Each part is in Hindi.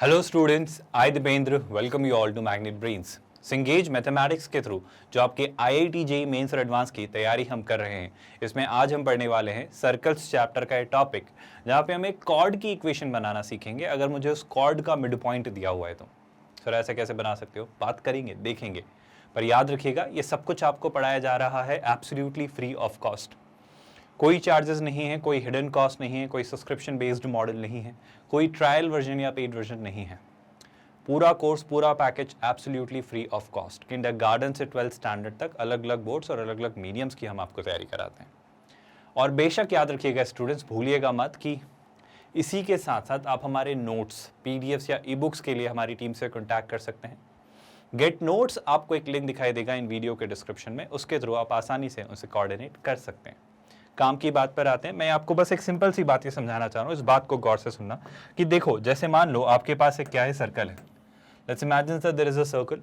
Hello students, I Dipendra welcome you all to magnet brains. सिंगेज मैथमेटिक्स के थ्रू जो आपके आईआईटी जेईई मेंस और एडवांस की तैयारी हम कर रहे हैं, इसमें आज हम पढ़ने वाले हैं सर्कल्स चैप्टर का ये टॉपिक, जहाँ पे हम एक कॉर्ड की इक्वेशन बनाना सीखेंगे। अगर मुझे उस कॉर्ड का मिड पॉइंट दिया हुआ है तो सर ऐसे कैसे बना सकते हो, बात करेंगे, देखेंगे। पर याद रखिएगा, ये सब कुछ आपको पढ़ाया जा रहा है एब्सोल्युटली फ्री ऑफ कॉस्ट। कोई चार्जेस नहीं है, कोई हिडन कॉस्ट नहीं है, कोई सब्सक्रिप्शन बेस्ड मॉडल नहीं है, कोई ट्रायल वर्जन या पेड वर्जन नहीं है। पूरा कोर्स, पूरा package absolutely free of cost. Kindergarten से 12th स्टैंडर्ड तक अलग अलग बोर्ड्स और अलग अलग मीडियम्स की हम आपको तैयारी कराते हैं। और बेशक याद रखिएगा स्टूडेंट्स, भूलिएगा मत कि इसी के साथ साथ आप हमारे नोट्स, पीडीएफ्स या ई बुक्स के लिए हमारी टीम से कॉन्टैक्ट कर सकते हैं। गेट नोट्स, आपको एक लिंक दिखाई देगा इन वीडियो के डिस्क्रिप्शन में, उसके थ्रू आप आसानी से उसे कोऑर्डिनेट कर सकते हैं। काम की बात पर आते हैं। मैं आपको बस एक सिंपल सी बात ये समझाना चाह रहा हूँ, इस बात को गौर से सुनना कि देखो, जैसे मान लो आपके पास एक क्या है, सर्कल है। Let's imagine that there is a circle,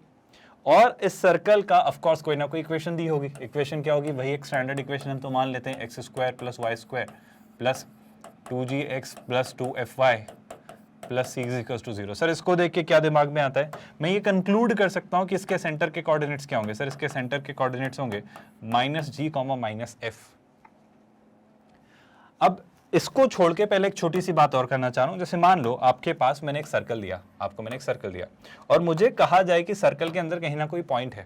और इस सर्कल का ऑफ कोर्स कोई ना कोई इक्वेशन दी होगी। इक्वेशन क्या होगी? वही एक स्टैंडर्ड इक्वेशन हम तो मान लेते हैं, x square plus y square plus 2gx plus 2fy plus c is equal to 0। Sir इसको देख के क्या दिमाग में आता है? मैं ये कंक्लूड कर सकता हूँ कि इसके सेंटर के कोऑर्डिनेट्स क्या होंगे। सर इसके सेंटर के कोऑर्डिनेट्स होंगे -g, -f। अब इसको छोड़ के पहले एक छोटी सी बात और करना चाह रहा हूं। जैसे मान लो आपके पास मैंने एक सर्कल दिया, आपको मैंने एक सर्कल दिया, और मुझे कहा जाए कि सर्कल के अंदर कहीं ना कोई पॉइंट है,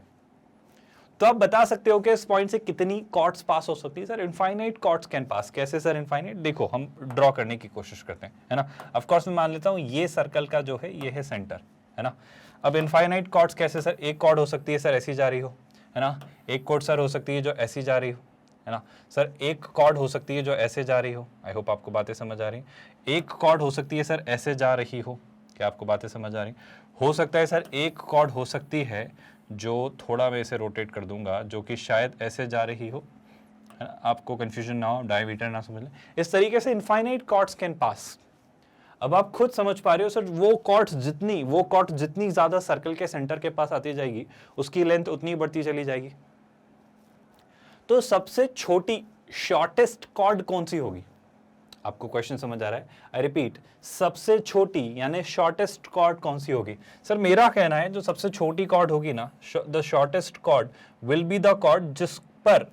तो आप बता सकते हो कि इस पॉइंट से कितनी कॉर्ड्स पास हो सकती है। Sir infinite chords can pass. कैसे सर इनफाइनाइट? देखो हम ड्रॉ करने की कोशिश करते हैं, है ना। ऑफ कोर्स मैं मान लेता हूं ये सर्कल का जो है ये है सेंटर, है ना। अब इनफाइनाइट कॉर्ड्स कैसे? सर एक कॉर्ड हो सकती है सर ऐसी जा रही हो, है ना। एक कॉर्ड सर हो सकती है जो ऐसी जा रही हो, है ना। सर एक कॉर्ड हो सकती है जो ऐसे जा रही हो। आई होप आपको बातें समझ आ रही। एक कॉर्ड हो सकती है सर ऐसे जा रही हो। क्या आपको बातें समझ आ रही? हो सकता है सर एक कॉर्ड हो सकती है जो थोड़ा मैं इसे रोटेट कर दूंगा, जो कि शायद ऐसे जा रही हो, है ना। आपको कंफ्यूजन ना हो, डायमीटर ना समझ लें। इस तरीके से इनफाइनाइट कॉर्ड्स कैन पास। अब आप खुद समझ पा रहे हो सर, वो कॉर्ड जितनी ज्यादा सर्कल के सेंटर के पास आती जाएगी, उसकी लेंथ उतनी बढ़ती चली जाएगी। तो सबसे छोटी शॉर्टेस्ट कॉर्ड कौन सी होगी? आपको क्वेश्चन समझ आ रहा है? आई रिपीट, सबसे छोटी यानी शॉर्टेस्ट कॉर्ड कौन सी होगी? सर मेरा कहना है जो सबसे छोटी कॉर्ड होगी ना, the shortest chord will be the chord जिस पर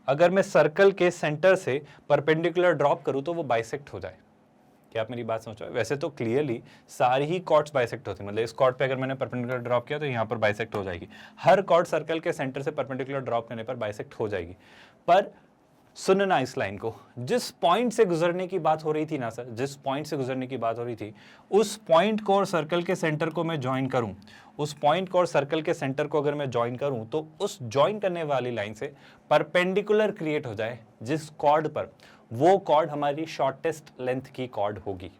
अगर मैं सर्कल के सेंटर से परपेंडिकुलर ड्रॉप करूं तो वो बाइसेक्ट हो जाए। क्या आप मेरी बात समझ रहे हो? वैसे तो क्लियरली सारी ही कॉर्ड्स बाइसेक्ट होती है, मतलब इस कॉर्ड पे अगर मैंने परपेंडिकुलर ड्रॉप किया तो यहाँ पर बाइसेक्ट हो जाएगी। हर कॉर्ड सर्कल के सेंटर से परपेंडिकुलर ड्रॉप करने पर बाइसेक्ट हो जाएगी। पर सुनना इस लाइन को, जिस पॉइंट से गुजरने की बात हो रही थी ना सर, जिस पॉइंट से गुजरने की बात हो रही थी, उस पॉइंट को और सर्कल के सेंटर को मैं ज्वाइन करूं, उस पॉइंट को और सर्कल के सेंटर को अगर मैं ज्वाइन करूं, तो उस ज्वाइन करने वाली लाइन से परपेंडिकुलर क्रिएट हो जाए जिस कॉर्ड पर, वो कॉर्ड हमारी शॉर्टेस्ट लेंथ की कॉर्ड होगी।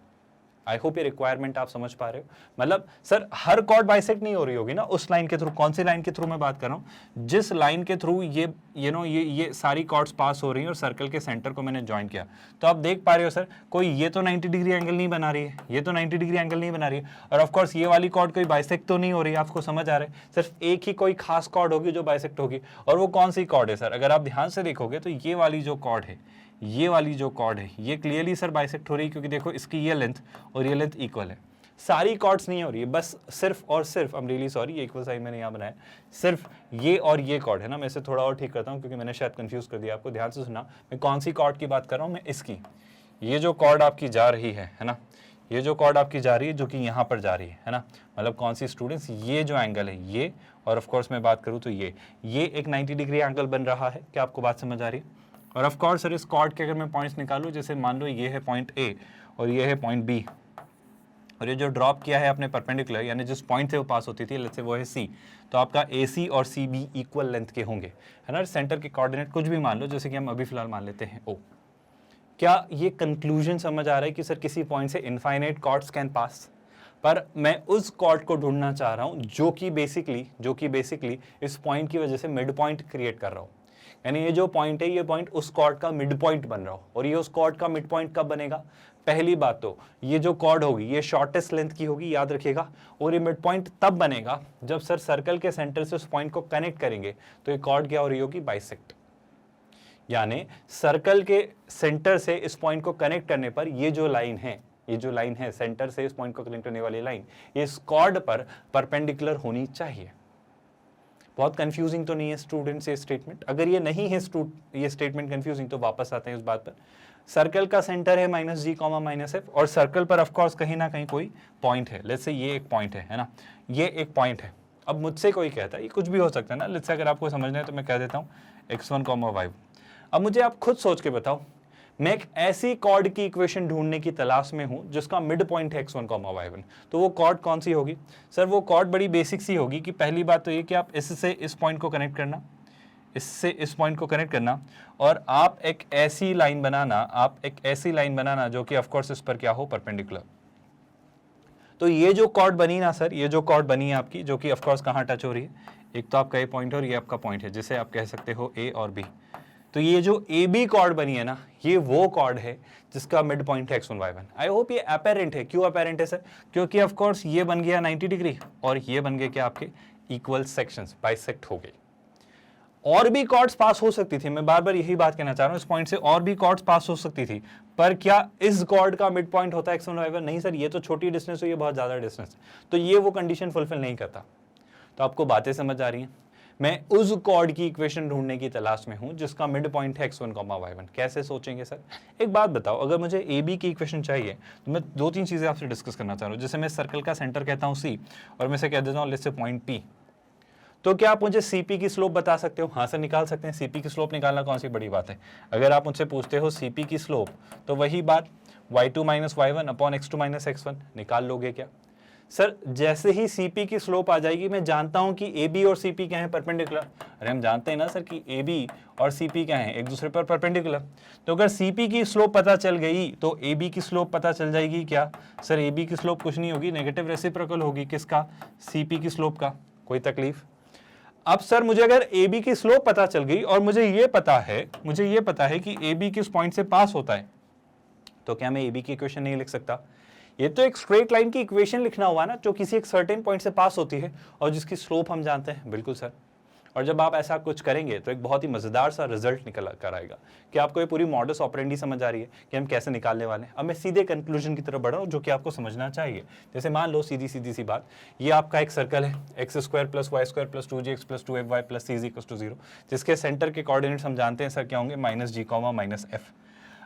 आई होप ये रिक्वायरमेंट आप समझ पा रहे हो। मतलब सर हर कॉर्ड बाइसेक्ट नहीं हो रही होगी ना उस लाइन के थ्रू। कौन सी लाइन के थ्रू मैं बात कर रहा हूं? जिस लाइन के थ्रू ये सारी कॉर्ड्स पास हो रही हैं और सर्कल के सेंटर को मैंने ज्वाइन किया। तो आप देख पा रहे हो सर, कोई ये तो 90 डिग्री एंगल नहीं बना रही है, ये तो 90 डिग्री एंगल नहीं बना रही है, और ऑफकोर्स ये वाली कॉर्ड कोई बाइसेक्ट तो नहीं हो रही है। आपको समझ आ रहा है? सिर्फ एक ही कोई खास कॉर्ड होगी जो बाइसेक्ट होगी, और वो कौन सी कॉर्ड है सर? अगर आप ध्यान से देखोगे तो ये वाली जो कॉर्ड है, ये वाली जो कॉर्ड है, ये क्लियरली सर बाइसेक्ट हो रही है, क्योंकि देखो इसकी ये लेंथ और ये लेंथ इक्वल है। सारी कॉर्ड्स नहीं हो रही है, बस सिर्फ और सिर्फ, आई एम रियली सॉरी, ये इक्वल साइन मैंने यहाँ बनाया, सिर्फ ये और ये कॉर्ड है ना। मैं इसे थोड़ा और ठीक करता हूँ क्योंकि मैंने शायद कंफ्यूज कर दिया आपको। ध्यान से सुना, मैं कौन सी कॉर्ड की बात कर रहा हूँ? मैं इसकी, ये जो कॉर्ड आपकी जा रही है ना, ये जो कॉर्ड आपकी जा रही है, जो कि यहाँ पर जा रही है ना। मतलब कौन सी स्टूडेंट्स? ये जो एंगल है ये, और ऑफ कोर्स मैं बात करूँ तो ये एक 90 डिग्री एंगल बन रहा है। क्या आपको बात समझ आ रही है? और ऑफ कोर्स सर इस कॉर्ड के अगर मैं पॉइंट्स निकालूं, जैसे मान लो ये है पॉइंट ए और ये है पॉइंट बी, और ये जो ड्रॉप किया है आपने परपेंडिकुलर, यानी जिस पॉइंट से वो पास होती थी, लेट्स से वो है सी, तो आपका ए सी और सी बी इक्वल लेंथ के होंगे, है ना। सेंटर के कोऑर्डिनेट कुछ भी मान लो, जैसे कि हम अभी फिलहाल मान लेते हैं ओ। क्या ये कंक्लूजन समझ आ रहा है कि सर किसी पॉइंट से इनफाइनाइट कॉर्ड्स कैन पास? पर मैं उस कॉर्ड को ढूंढना चाह रहा हूं जो कि बेसिकली इस पॉइंट की वजह से मिड पॉइंट क्रिएट कर रहा हूं। यानी ये जो पॉइंट है, ये पॉइंट उस कॉर्ड का मिड पॉइंट बन रहा हो। और ये उस कॉर्ड का मिड पॉइंट कब बनेगा? पहली बात तो ये जो कॉर्ड होगी ये शॉर्टेस्ट लेंथ की होगी, याद रखिएगा। और ये मिड पॉइंट तब बनेगा जब सर सर्कल के सेंटर से उस पॉइंट को कनेक्ट करेंगे, तो ये कॉर्ड क्या हो रही होगी? बाइसेक्ट। यानी सर्कल के सेंटर से इस पॉइंट को कनेक्ट करने पर ये जो लाइन है, ये जो लाइन है सेंटर से इस पॉइंट को कनेक्ट करने वाली लाइन, ये इस कॉर्ड पर परपेंडिकुलर होनी चाहिए। बहुत कंफ्यूजिंग तो नहीं है स्टूडेंट्स ये स्टेटमेंट? अगर ये नहीं है ये स्टेटमेंट कंफ्यूजिंग तो वापस आते हैं उस बात पर। सर्कल का सेंटर है -g, -f और सर्कल पर ऑफ कोर्स कहीं ना कहीं कोई पॉइंट है। लेट्स से ये एक पॉइंट है ना, ये एक पॉइंट है। अब मुझसे कोई कहता है, ये कुछ भी हो सकता है ना, लेट्स से अगर आपको समझना है तो मैं कह देता हूँ x1, y1। अब मुझे आप खुद सोच के बताओ, मैं एक ऐसी कॉर्ड की इक्वेशन ढूंढने की तलाश में हूं जिसका मिड पॉइंट है x1, y1, तो वो कॉर्ड कौन सी होगी? सर वो कॉर्ड बड़ी बेसिक सी होगी कि पहली बात तो ये कि आप इससे इस पॉइंट को कनेक्ट करना, इससे इस पॉइंट को कनेक्ट करना, और आप एक ऐसी लाइन बनाना, जो कि ऑफ कोर्स इस पर क्या हो, परपेंडिकुलर। तो ये जो कॉर्ड बनी ना सर, ये जो कॉर्ड बनी है आपकी, जो कि ऑफ कोर्स कहाँ टच हो रही है, एक तो आपका ये पॉइंट है और ये आपका पॉइंट है, जिसे आप कह सकते हो A और B। तो ये जो AB कॉर्ड बनी है ना, ये वो कॉर्ड है जिसका मिड पॉइंट है x1, y1। आई होप ये अपेरेंट है। क्यों अपेरेंट है सर? क्योंकि ऑफ कोर्स ये बन गया 90 डिग्री और ये बन गए क्या आपके इक्वल सेक्शंस, बाइसेक्ट हो गए। और भी कॉर्ड्स पास हो सकती थी, मैं बार बार यही बात कहना चाह रहा हूं इस पॉइंट से, और भी कॉर्ड्स पास हो सकती थी, पर क्या इस कॉर्ड का मिड पॉइंट होता है x1, y1? नहीं सर, ये तो छोटी डिस्टेंस है, ये बहुत ज्यादा डिस्टेंस है, तो ये वो कंडीशन फुलफिल नहीं करता। तो आपको बातें समझ आ रही हैं? मैं उस कॉर्ड की इक्वेशन ढूंढने की तलाश में हूं जिसका मिड पॉइंट है x1, y1। कैसे सोचेंगे सर? एक बात बताओ, अगर मुझे AB की इक्वेशन चाहिए तो मैं दो तीन चीजें आपसे डिस्कस करना चाह रहा हूं। जैसे मैं सर्कल का सेंटर कहता हूं C और मैं से कह देता हूं लेट्स से पॉइंट P, तो क्या आप मुझे CP की स्लोप बता सकते हो? हाँ सर, निकाल सकते हैं। CP की स्लोप निकालना कौन सी बड़ी बात है? अगर आप मुझसे पूछते हो CP की स्लोप, तो वही बात y2 - y1 upon x2 - x1 निकाल लोगे क्या? सर जैसे ही CP की स्लोप आ जाएगी, मैं जानता हूं कि AB और CP क्या है, परपेंडिकुलर। अरे हम जानते हैं ना सर कि AB और CP क्या है, एक दूसरे पर परपेंडिकुलर। तो अगर CP की स्लोप पता चल गई तो AB की स्लोप पता चल जाएगी क्या? सर AB की स्लोप कुछ नहीं होगी, नेगेटिव रेसिप्रोकल होगी। किसका? CP की स्लोप का। कोई तकलीफ? अब सर मुझे अगर AB की स्लोप पता चल गई और मुझे ये पता है कि AB किस पॉइंट से पास होता है, तो क्या मैं AB की इक्वेशन नहीं लिख सकता? ये तो एक स्ट्रेट लाइन की इक्वेशन लिखना हुआ ना, जो किसी एक सर्टेन पॉइंट से पास होती है और जिसकी स्लोप हम जानते हैं। बिल्कुल सर। और जब आप ऐसा कुछ करेंगे तो एक बहुत ही मजेदार सा रिजल्ट निकल कर आएगा। कि आपको ये पूरी मॉडस ऑपरेंडी समझ आ रही है कि हम कैसे निकालने वाले हैं। अब मैं सीधे कंक्लूजन की तरफ बढ़ रहा हूँ, जो कि आपको समझना चाहिए। जैसे मान लो सीधी सी बात, ये आपका एक सर्कल है x² + y² + 2gx + 2fy + c = 0, जिसके सेंटर के कोऑर्डिनेट्स हम जानते हैं सर क्या होंगे, -g, -f।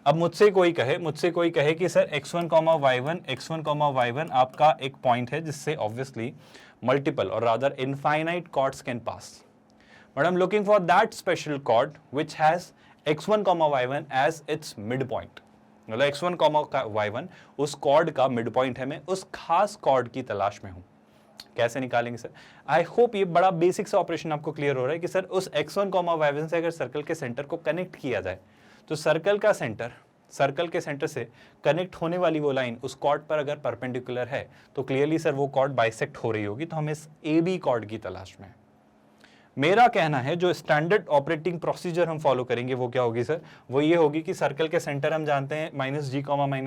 अब मुझसे कोई कहे कि सर x1, y1 आपका एक पॉइंट है जिससे ऑब्वियसली मल्टीपल और rather infinite chords can pass, but I'm looking for that special chord which has x1, y1 as its midpoint। मतलब x1, y1 उस कॉर्ड का मिड पॉइंट है, मैं उस खास कॉर्ड की तलाश में हूं। कैसे निकालेंगे सर? आई होप ये बड़ा बेसिक सा ऑपरेशन आपको क्लियर हो रहा है कि सर उस x1, y1 से अगर सर्कल के सेंटर को कनेक्ट किया जाए तो सर्कल के सेंटर से कनेक्ट होने वाली वो लाइन उस कॉर्ड पर अगर परपेंडिकुलर है तो क्लियरली सर वो कॉर्ड बाइसेक्ट हो रही होगी। तो हम इस AB कॉर्ड की तलाश में। मेरा कहना है जो स्टैंडर्ड ऑपरेटिंग प्रोसीजर हम फॉलो करेंगे वो क्या होगी सर? वो ये होगी कि सर्कल के सेंटर हम जानते हैं -g,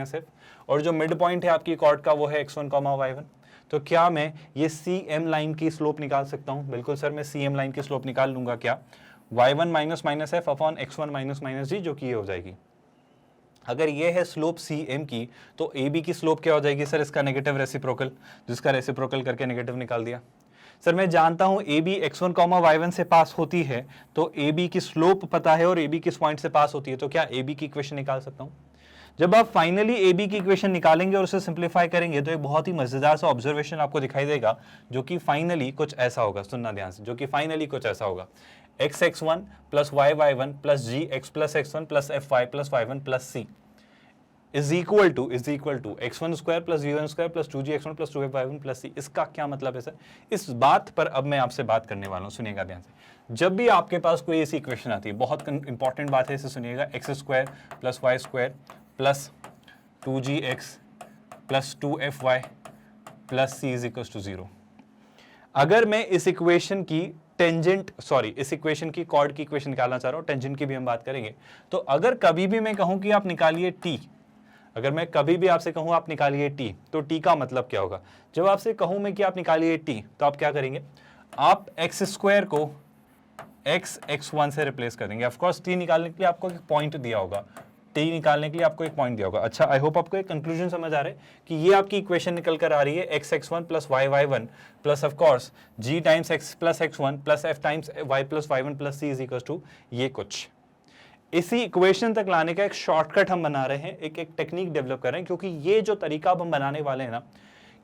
-f, और जो मिड पॉइंट है आपकी कॉर्ड का वो है x1, y1। तो क्या मैं ये CM लाइन की स्लोप निकाल सकता हूं? बिल्कुल सर, मैं CM लाइन की स्लोप निकाल लूंगा। क्या? y1 - -f upon x1 - -g, जो कि ये हो जाएगी। अगर ये है स्लोप CM की, तो AB की स्लोप क्या हो जाएगी सर? इसका नेगेटिव रेसिप्रोकल, जिसका रेसिप्रोकल करके नेगेटिव निकाल दिया। सर मैं जानता हूं AB x1, y1 से पास होती है, तो AB की स्लोप पता है और AB किस पॉइंट से पास होती है, तो क्या AB की इक्वेशन निकाल सकता हूं? जब आप फाइनली AB की इक्वेशन निकालेंगे और उसे सिंप्लीफाई करेंगे तो एक बहुत ही मजेदार सा ऑब्जर्वेशन आपको दिखाई देगा, जो कि फाइनली कुछ ऐसा होगा। सुनना ध्यान से, जो कि फाइनली कुछ ऐसा होगा, x(x1) + y(y1) + gx + x1 + fy + y1 + c is equal to x1² + v1² + 2gx1 + 2fy1 + c। इसका क्या मतलब है सर? इस बात पर अब मैं आपसे बात करने वाला हूं, सुनिएगा ध्यान से। जब भी आपके पास कोई ऐसी इक्वेशन आती है, बहुत इंपॉर्टेंट बात है, इसे सुनिएगा, x² + y² + 2gx + 2fy + c = 0। अगर मैं इस इक्वेशन की इस इक्वेशन की कॉर्ड की इक्वेशन निकालना चाह रहा हूं, टेंजेंट की भी हम बात करेंगे, तो अगर कभी भी मैं कहूं कि आप निकालिए t, अगर मैं कभी भी आपसे कहूं आप निकालिए t, तो t का मतलब क्या होगा? जब आपसे कहूं मैं कि आप निकालिए t, तो आप क्या करेंगे? आप x² को x(x1) से रिप्लेस कर देंगे। ऑफ कोर्स t निकालने के लिए आपको एक पॉइंट दिया होगा, टी निकालने के लिए आपको एक पॉइंट दिया होगा। अच्छा, आई होप आपको एक कंक्लूजन समझ आ रहा है कि ये आपकी इक्वेशन निकल कर आ रही है x x one plus y y one plus of course g times x plus x one plus f times y plus y one plus c is equal to ये कुछ। इसी इक्वेशन तक लाने का एक शॉर्टकट हम बना रहे हैं, एक टेक्निक डेवलप कर रहे हैं, क्योंकि ये जो तरीका अब हम बनाने वाले हैं ना,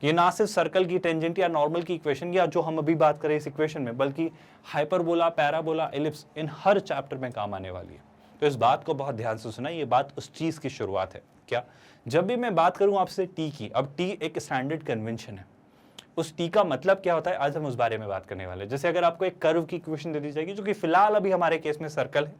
ये ना सिर्फ सर्कल की टेंजेंट या नॉर्मल की इक्वेशन या जो हम अभी बात करें इस इक्वेशन में, बल्कि हाइपरबोला, पैराबोला, एलिप्स, इन हर चैप्टर में काम आने वाली है। तो इस बात को बहुत ध्यान से सुना, ये बात उस चीज की शुरुआत है। क्या? जब भी मैं बात करूं आपसे टी की, अब टी एक स्टैंडर्ड कन्वेंशन है, उस टी का मतलब क्या होता है आज हम उस बारे में बात करने वाले हैं। जैसे अगर आपको एक कर्व की इक्वेशन दे दी जाएगी, जो कि फिलहाल अभी हमारे केस में सर्कल है,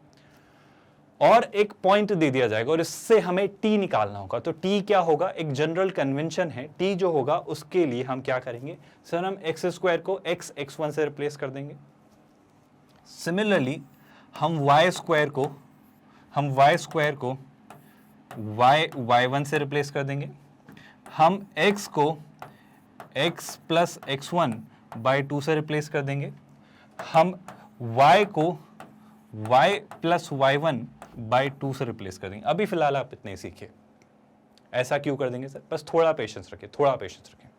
और एक पॉइंट दे दिया जाएगा और इससे हमें टी निकालना होगा, तो टी क्या होगा? एक जनरल कन्वेंशन है, टी जो होगा उसके लिए हम क्या करेंगे सर, हम एक्स स्क्वायर को एक्स एक्स वन से रिप्लेस कर देंगे। सिमिलरली हम वाई स्क्वायर को वाई वाई वन से रिप्लेस कर देंगे। हम x को x plus x one by two से रिप्लेस कर देंगे। हम y को y plus y one by two से रिप्लेस कर देंगे। अभी फिलहाल आप इतने ही सीखिए। ऐसा क्यों कर देंगे सर? बस थोड़ा पेशेंस रखें, थोड़ा पेशेंस रखें।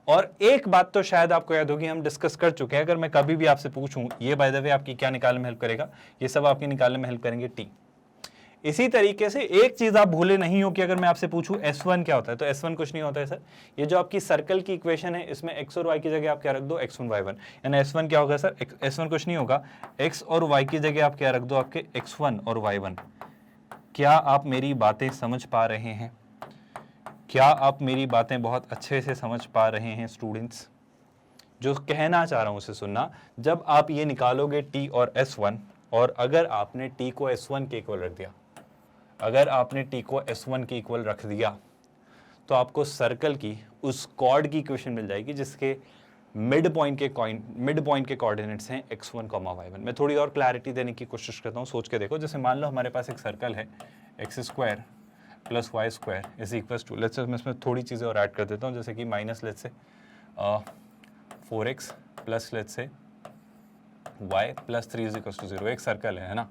और एक बात तो शायद आपको याद होगी, हम डिस्कस कर चुके हैं। अगर मैं कभी भी आपसे पूछूं ये बाय द वे आपकी क्या निकालने में हेल्प करेगा, ये सब आपकी निकालने में हेल्प करेंगे टी। इसी तरीके से एक चीज आप भूले नहीं हो कि अगर मैं आपसे पूछूं S1 क्या होता है, तो S1 कुछ नहीं होता है सर, ये जो आपकी सर्कल की इक्वेशन है, इसमें x और y की जगह आप क्या रख दो, x1 y1, यानी S1 क्या होगा सर? S1 कुछ नहीं होगा, x और y की जगह आप क्या रख दो, आपके x1 और y1। क्या आप मेरी बातें समझ पा रहे हैं? क्या आप मेरी बातें बहुत अच्छे से समझ पा रहे हैं स्टूडेंट्स? जो कहना चाह रहा हूं उसे सुनना। जब आप ये निकालोगे t और S1, और अगर आपने t को S1 के इक्वल रख दिया, अगर आपने t को S1 के इक्वल रख दिया, तो आपको सर्कल की उस कॉर्ड की इक्वेशन मिल जाएगी जिसके मिड पॉइंट के कोऑर्डिनेट्स हैं x1, y1। मैं थोड़ी और क्लैरिटी देने की कोशिश करता हूँ, सोच के देखो। जैसे मान लो हमारे पास एक सर्कल है, x square plus y square is equal to, let's say मैं इसमें थोड़ी चीज़ें और ऐड कर देता हूँ, जैसे कि minus let's say 4x plus let's say y plus 3 is equal to 0। एक सर्कल है ना,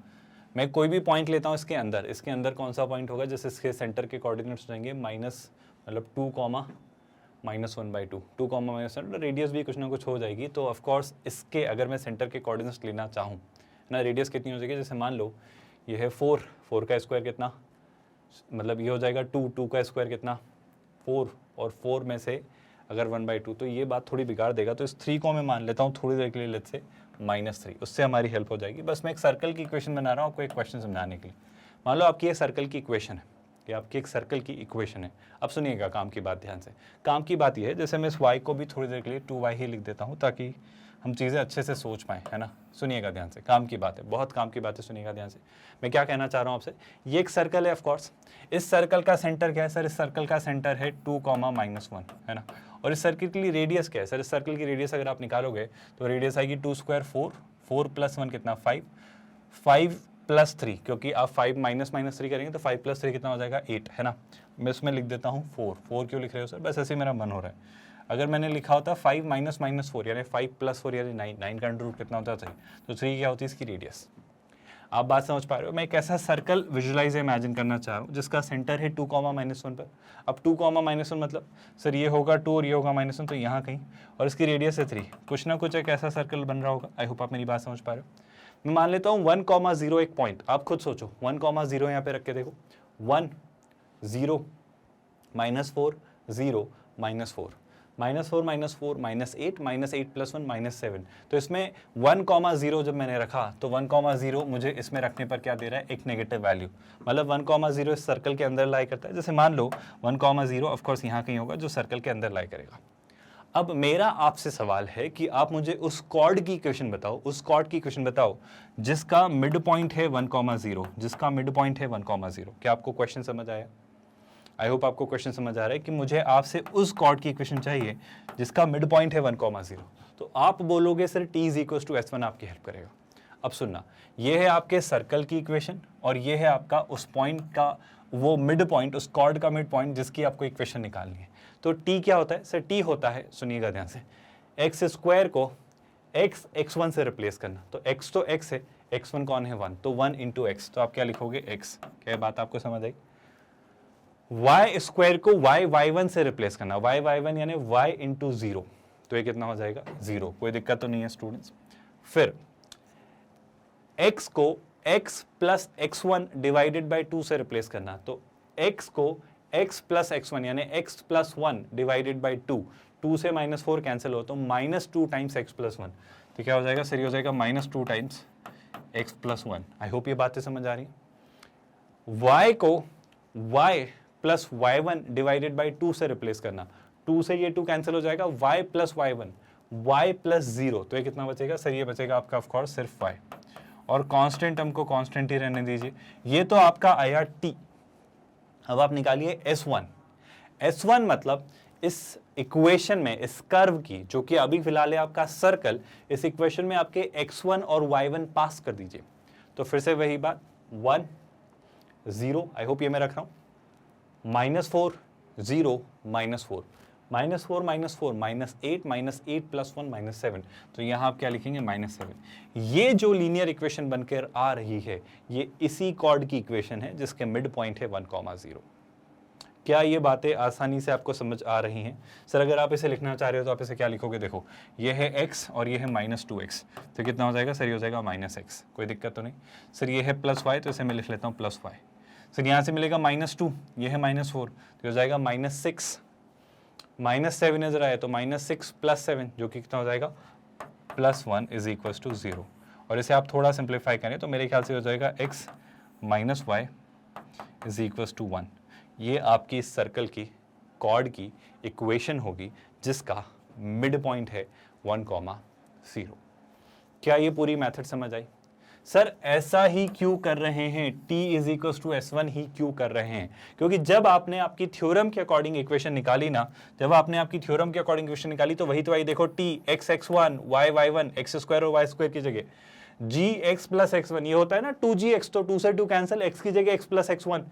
मैं कोई भी पॉइंट लेता हूँ इसके अंदर कौन सा पॉइंट होगा? जैसे इसके सेंटर के कोऑर्डिनेट्स जाएंगे माइनस, मतलब 2 कॉमा -1/2, 2 कॉमा -1, रेडियस भी कुछ ना कुछ हो जाएगी। तो ऑफ कोर्स इसके अगर मैं सेंटर के कोऑर्डिनेट्स लेना चाहूँ ना, रेडियस कितनी हो जाएगी? जैसे मान लो ये है 4 का स्क्वायर कितना, मतलब ये हो जाएगा 2 का स्क्वायर कितना 4, और 4 में से अगर 1/2, तो ये बात थोड़ी बिगाड़ देगा। तो इस 3 को मैं मान लेता हूँ थोड़ी देर के लिए, लेट्स से -3, उससे हमारी हेल्प हो जाएगी। बस मैं एक सर्कल की इक्वेशन बना रहा हूँ आपको एक क्वेश्चन समझाने के लिए। मान लो आपकी ये सर्कल की इक्वेशन है, ये आपकी एक सर्कल की इक्वेशन है। अब सुनिएगा काम की बात ध्यान से। काम की बात ये है, जैसे मैं इस y को भी थोड़ी देर के लिए 2y ही लिख देता हूँ, ताकि हम चीज़ें अच्छे से सोच पाएँ, है ना। सुनिएगा ध्यान से, काम की बात है, बहुत काम की बात है, सुनिएगा ध्यान से। मैं क्या कहना चाह रहा हूँ आपसे, ये एक सर्कल है, ऑफकोर्स इस सर्कल का सेंटर क्या है सर? इस सर्कल का सेंटर है 2, -1, है ना। और इस सर्कल की रेडियस क्या है सर? इस सर्कल की रेडियस अगर आप निकालोगे तो रेडियस आएगी 2 स्क्वायर 4, 4 प्लस 1 कितना 5, 5 प्लस 3, क्योंकि आप 5 -3 करेंगे तो 5 प्लस 3 कितना हो जाएगा 8, है ना। मैं इसमें लिख देता हूँ 4 क्यों लिख रहे हो सर? बस ऐसे मेरा मन हो रहा है। अगर मैंने लिखा होता 5 -4 यानी 5 + 4 यानी 9 का अंडर रूट कितना होता है 3, तो 3 क्या होती है इसकी रेडियस। आप बात समझ पा रहे हो? मैं एक ऐसा सर्कल विजुलाइज इमेजिन करना चाह रहा हूँ जिसका सेंटर है 2, -1 पर। अब 2, -1 मतलब सर ये होगा 2 और ये होगा -1, तो यहाँ कहीं, और इसकी रेडियस है 3। कुछ ना कुछ एक ऐसा सर्कल बन रहा होगा। आई होप आप मेरी बात समझ पा रहे हो। मैं मान लेता हूँ 1, 0 एक पॉइंट, आप खुद सोचो 1, 0 यहाँ पे रख के देखो, 1 0 -4 0 -4 -4 -4 -8 8 + 1 -7। तो इसमें 1, 0 जब मैंने रखा तो 1, 0 मुझे इसमें रखने पर क्या दे रहा है? एक नेगेटिव वैल्यू। मतलब 1, 0 इस सर्कल के अंदर लाई करता है। जैसे मान लो 1, 0 ऑफकोर्स यहाँ कहीं होगा जो सर्कल के अंदर लाई करेगा। अब मेरा आपसे सवाल है कि आप मुझे उस कॉर्ड की इक्वेशन बताओ, जिसका मिड पॉइंट है 1, 0, जिसका मिड पॉइंट है 1, 0। क्या आपको क्वेश्चन समझ आया? आई होप आपको क्वेश्चन समझ आ रहा है कि मुझे आपसे उस कॉर्ड की इक्वेशन चाहिए जिसका मिड पॉइंट है 1, 0। तो आप बोलोगे सर t = S1 आपकी हेल्प करेगा। अब सुनना, ये है आपके सर्कल की इक्वेशन और ये है आपका उस पॉइंट का वो मिड पॉइंट, उस कॉर्ड का मिड पॉइंट जिसकी आपको इक्वेशन निकालनी है। तो t क्या होता है सर? t होता है, सुनिएगा ध्यान से, x स्क्वायर को x x1 से रिप्लेस करना। तो x तो x है, x1 कौन है 1, तो 1 इंटू एक्स, तो आप क्या लिखोगे x। क्या बात आपको समझ आई? y स्क्वायर को y1 से रिप्लेस करना, y1 यानी y इंटू 0, तो ये कितना हो जाएगा 0। कोई दिक्कत तो नहीं है स्टूडेंट्स। फिर x को x plus x1 divided by 2 से रिप्लेस करना, तो x को x प्लस x1 यानी x प्लस 1 डिवाइडेड बाई 2, 2 से -4 कैंसिल हो तो -2 टाइम्स x प्लस 1, तो क्या हो जाएगा सर? ये हो जाएगा -2 times x plus 1। I hope ये बातें समझ आ रही हैं। y को y plus y1 divided by 2 से रिप्लेस करना, 2 से ये 2 कैंसिल हो जाएगा, y plus y1 y plus 0, तो ये कितना बचेगा सर? ये बचेगा आपका ऑफ कोर्स सिर्फ y, और कांस्टेंट हमको कांस्टेंट ही रहने दीजिए। ये तो आपका आया t। अब आप निकालिए S1। S1 मतलब इस इक्वेशन में इस कर्व की, जो कि अभी फिलहाल है आपका सर्कल, इस इक्वेशन में आपके x1 और y1 पास कर दीजिए। तो फिर से वही बात, 1 0, आई होप ये मैं रख रहा हूं, -4 0 -4 -4 -8 प्लस 1 -7, तो यहां आप क्या लिखेंगे -7। ये जो लीनियर इक्वेशन बनकर आ रही है ये इसी कॉर्ड की इक्वेशन है जिसके मिड पॉइंट है 1,0। क्या ये बातें आसानी से आपको समझ आ रही हैं? सर अगर आप इसे लिखना चाह रहे हो तो आप इसे क्या लिखोगे? देखो ये है x और ये है -2x, तो कितना हो जाएगा सर? ये हो जाएगा -x। कोई दिक्कत तो नहीं। सर ये है +y, तो इसे मैं लिख लेता हूँ +y। सर यहाँ से मिलेगा -2, ये है -4, तो हो जाएगा -6, -7 नजर आया तो -6 + 7, जो कि कितना हो जाएगा +1 = 0। और इसे आप थोड़ा सिंप्लीफाई करें तो मेरे ख्याल से हो जाएगा x - y = 1। ये आपकी इस सर्कल की कॉर्ड की इक्वेशन होगी जिसका मिड पॉइंट है 1,0। क्या ये पूरी मेथड समझ आई? सर ऐसा ही क्यों कर रहे हैं, t = S1 ही क्यों कर रहे हैं? क्योंकि जब आपने आपकी थ्योरम के अकॉर्डिंग इक्वेशन निकाली ना, जब आपने आपकी थ्योरम के अकॉर्डिंग इक्वेशन निकाली तो वही तो आई, देखो t x x1 y y1 x² और y² की जगह gx प्लस x1, ये होता है ना 2gx, तो 2 से 2 कैंसिल, x की जगह x plus x1,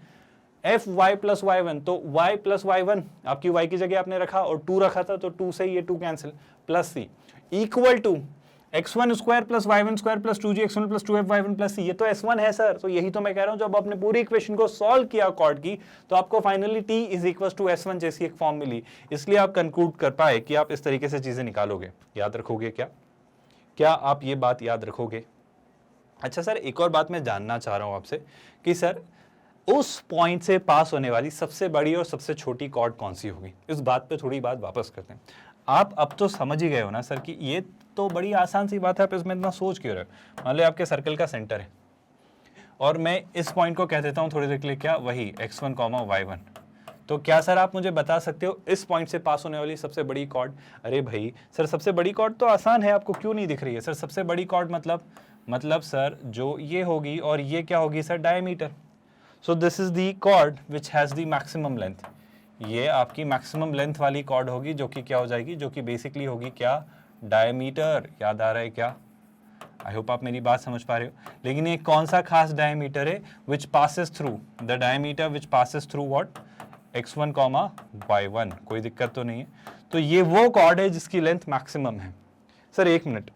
fy plus y1, तो y प्लस y1 आपकी y की जगह आपने रखा और 2 रखा था तो 2 से ये 2 cancel, plus c equal to x1 square plus y1 square plus 2gx1 plus 2fy1 plus c। ये तो S1 है सर। तो यही तो मैं कह रहा हूं, जब आपने पूरी इक्वेशन को सॉल्व किया कॉर्ड की तो आपको फाइनली t = S1 जैसी एक फॉर्म मिली। इसलिए आप कंक्लूड कर पाए कि आप इस तरीके से चीजें निकालोगे। याद रखोगे क्या? क्या आप ये बात याद रखोगे? अच्छा सर एक और बात मैं जानना चाह रहा हूं आपसे कि सर उस पॉइंट से पास होने वाली सबसे बड़ी और सबसे छोटी कॉर्ड कौन सी होगी? इस बात पे थोड़ी बात वापस करते हैं। आप अब तो समझ ही गए हो ना सर कि ये तो बड़ी आसान सी बात है, आप इसमें इतना सोच क्यों रहे हो? मान लो आपके सर्कल का सेंटर है और मैं इस पॉइंट को कह देता हूं थोड़ी देर के लिए, क्या वही x1, y1, तो क्या सर आप मुझे बता सकते हो इस पॉइंट से पास होने वाली सबसे बड़ी कॉर्ड? अरे भाई सर सबसे बड़ी कॉर्ड तो आसान है, आपको क्यों नहीं दिख रही है? सर सबसे बड़ी कॉर्ड मतलब सर जो ये होगी और ये क्या होगी sir? Diameter. So this is the chord which has the maximum length. ये आपकी मैक्सिमम लेंथ वाली कॉर्ड होगी जो कि क्या हो जाएगी? जो कि बेसिकली होगी क्या? डायमीटर। याद आ रहा है क्या? आई होप आप मेरी बात समझ पा रहे हो। लेकिन ये कौन सा खास डायमीटर है? Which passes through the diameter which passes through what? x1, y1। कोई दिक्कत तो नहीं है। तो ये वो कॉर्ड है जिसकी लेंथ मैक्सिमम है। सर एक मिनट,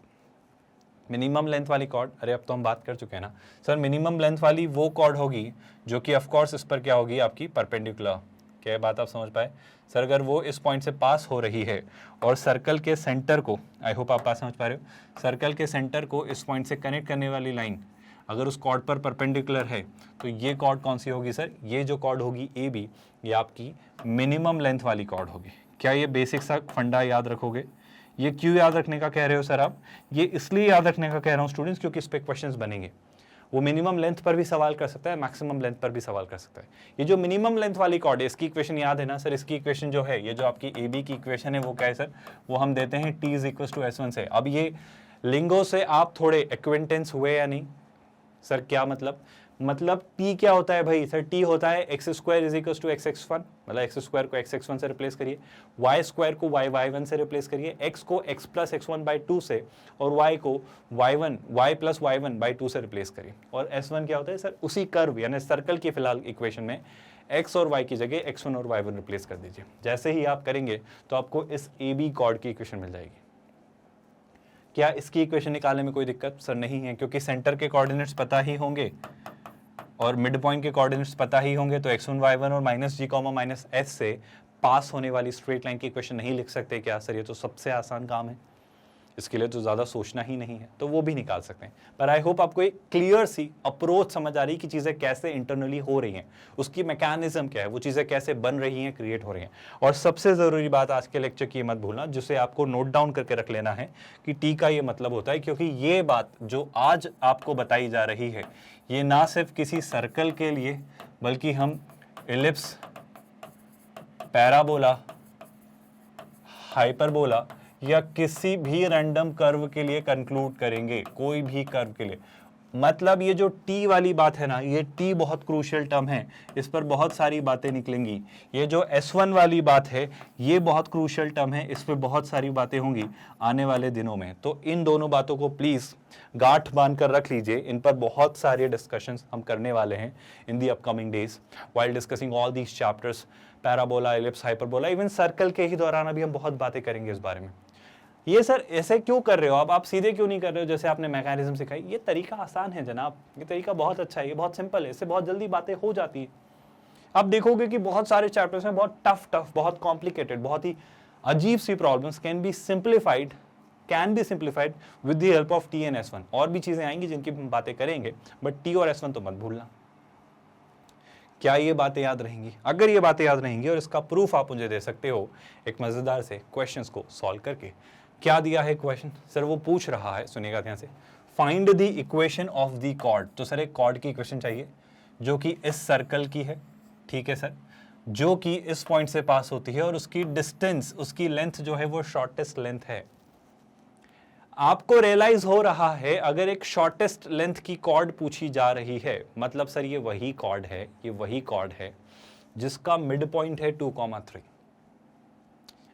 मिनिमम लेंथ वाली कॉर्ड, अरे अब तो हम बात कर चुके हैं ना सर। मिनिमम लेंथ वाली वो कॉर्ड होगी जो कि ऑफ कोर्स इस पर क्या होगी? आपकी परपेंडिकुलर। क्या बात आप समझ पाए? सर अगर वो इस पॉइंट से पास हो रही है और सर्कल के सेंटर को, आई होप आप बात समझ पा रहे हो, सर्कल के सेंटर को इस पॉइंट से कनेक्ट करने वाली लाइन अगर उस कॉर्ड पर परपेंडिकुलर है तो ये कॉर्ड कौन सी होगी सर? ये जो कॉर्ड होगी AB, ये आपकी मिनिमम लेंथ वाली कॉर्ड होगी। क्या ये बेसिक सा फंडा याद रखोगे? ये क्यों याद रखने का कह रहे हो सर आप? ये इसलिए याद रखने का कह रहा हूँ स्टूडेंट्स क्योंकि इस पे क्वेश्चंस बनेंगे। वो मिनिमम लेंथ पर भी सवाल कर सकता है, मैक्सिमम लेंथ पर भी सवाल कर सकता है। ये जो मिनिमम लेंथ वाली कॉर्ड है इसकी इक्वेशन याद है ना सर? इसकी इक्वेशन जो है, ये जो आपकी AB की इक्वेशन है वो क्या है सर? वो हम देते हैं t = S1 से। अब ये लिंगो से आप थोड़े एक्वेंटेंस हुए या नहीं सर? क्या मतलब t क्या होता है भाई? सर t होता है x² = x(x1), मतलब x² को x(x1) से रिप्लेस करिए, y² को y(y1) से रिप्लेस करिए, x को x प्लस x1/2 से और y को y प्लस y1/2 से रिप्लेस करिए। और S1 क्या होता है सर? उसी कर्व यानी सर्कल की फिलहाल इक्वेशन में x और y की जगह x1 और y1 रिप्लेस कर दीजिए। जैसे ही आप करेंगे तो आपको इस AB कॉर्ड की इक्वेशन मिल जाएगी। क्या इसकी इक्वेशन निकालने में कोई दिक्कत? सर नहीं है, क्योंकि सेंटर के कोऑर्डिनेट्स पता ही होंगे और मिड पॉइंट के कोऑर्डिनेट्स पता ही होंगे, तो x1 y1 और माइनस जी कॉमा माइनस एच से पास होने वाली स्ट्रेट लाइन की इक्वेशन नहीं लिख सकते क्या सर? ये तो सबसे आसान काम है, इसके लिए तो ज़्यादा सोचना ही नहीं है, तो वो भी निकाल सकते हैं। पर आई होप आपको एक क्लियर सी अप्रोच समझ आ रही कि चीज़ें कैसे इंटरनली हो रही हैं, उसकी मैकेनिज्म क्या है, वो चीज़ें कैसे बन रही हैं, क्रिएट हो रही हैं। और सबसे ज़रूरी बात आज के लेक्चर की मत भूलना, जिसे आपको नोट डाउन करके रख लेना है कि टी का ये मतलब होता है, क्योंकि ये बात जो आज आपको बताई जा रही है ये ना सिर्फ किसी सर्कल के लिए बल्कि हम एलिप्स, पैराबोला, हाइपरबोला या किसी भी रैंडम कर्व के लिए कंक्लूड करेंगे, कोई भी कर्व के लिए। मतलब ये जो टी वाली बात है ना, ये टी बहुत क्रूशियल टर्म है, इस पर बहुत सारी बातें निकलेंगी। ये जो S1 वाली बात है ये बहुत क्रूशियल टर्म है, इस पर बहुत सारी बातें होंगी आने वाले दिनों में। तो इन दोनों बातों को प्लीज़ गांठ बांध कर रख लीजिए, इन पर बहुत सारे डिस्कशंस हम करने वाले हैं in the upcoming days while discussing all these chapters, parabola, ellipse, hyperbola, even circle के ही दौरान अभी हम बहुत बातें करेंगे इस बारे में। ये सर ऐसे क्यों कर रहे हो आप सीधे क्यों नहीं कर रहे हो जैसे आपने मैकेनिज्म सिखाई? ये तरीका आसान है जनाब, ये तरीका बहुत अच्छा है, ये बहुत सिंपल है, इससे बहुत जल्दी बातें हो जाती है। आप देखोगे कि बहुत सारे चैप्टर्स में बहुत टफ, बहुत कॉम्प्लिकेटेड, बहुत ही अजीब सी problems can be simplified with the help of T and S1। और भी चीजें आएंगी जिनकी हम बातें करेंगे, बट टी और S1 तो मत भूलना। क्या ये बातें याद रहेंगी? अगर ये बातें याद रहेंगी और इसका प्रूफ आप मुझे दे सकते हो एक मजेदार से क्वेश्चंस को सॉल्व करके। क्या दिया है क्वेश्चन? सर वो पूछ रहा है, सुनिएगा ध्यान से, find the equation of the chord. तो सर एक कॉर्ड की इक्वेशन चाहिए जो कि इस सर्कल की है, ठीक है सर, जो कि इस पॉइंट से पास होती है और उसकी डिस्टेंस, उसकी लेंथ जो है वो शॉर्टेस्ट लेंथ है। आपको रियलाइज हो रहा है अगर एक शॉर्टेस्ट लेंथ की कॉर्ड पूछी जा रही है, मतलब सर ये वही कॉर्ड है, ये वही कॉर्ड है जिसका मिड पॉइंट है 2,3।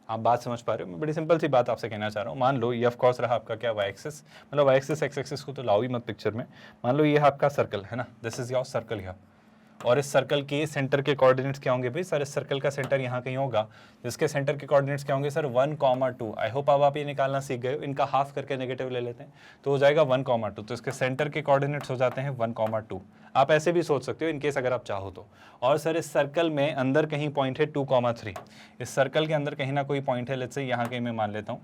आप बात समझ पा रहे हो? मैं बड़ी सिंपल सी बात आपसे कहना चाह रहा हूँ। मान लो ये ऑफ कोर्स रहा आपका क्या, वाई एक्सिस, मतलब वाई एक्सिस एक्स एक्सिस को तो लाओ ही मत पिक्चर में। मान लो ये आपका सर्कल है ना, this is your circle here, और इस सर्कल के सेंटर के कोऑर्डिनेट्स क्या होंगे भाई? सर इस सर्कल का सेंटर यहाँ कहीं होगा, जिसके सेंटर के कोऑर्डिनेट्स क्या होंगे सर? 1,2। आई होप अब आप ये निकालना सीख गए हो। इनका हाफ करके नेगेटिव ले लेते हैं तो हो जाएगा 1,2। तो इसके सेंटर के कोऑर्डिनेट्स हो जाते हैं 1,2। आप ऐसे भी सोच सकते हो इनकेस अगर आप चाहो तो। और सर इस सर्कल में अंदर कहीं पॉइंट है 2,3। इस सर्कल के अंदर कहीं ना कोई पॉइंट है, लेट्स से यहाँ कहीं मैं मान लेता हूँ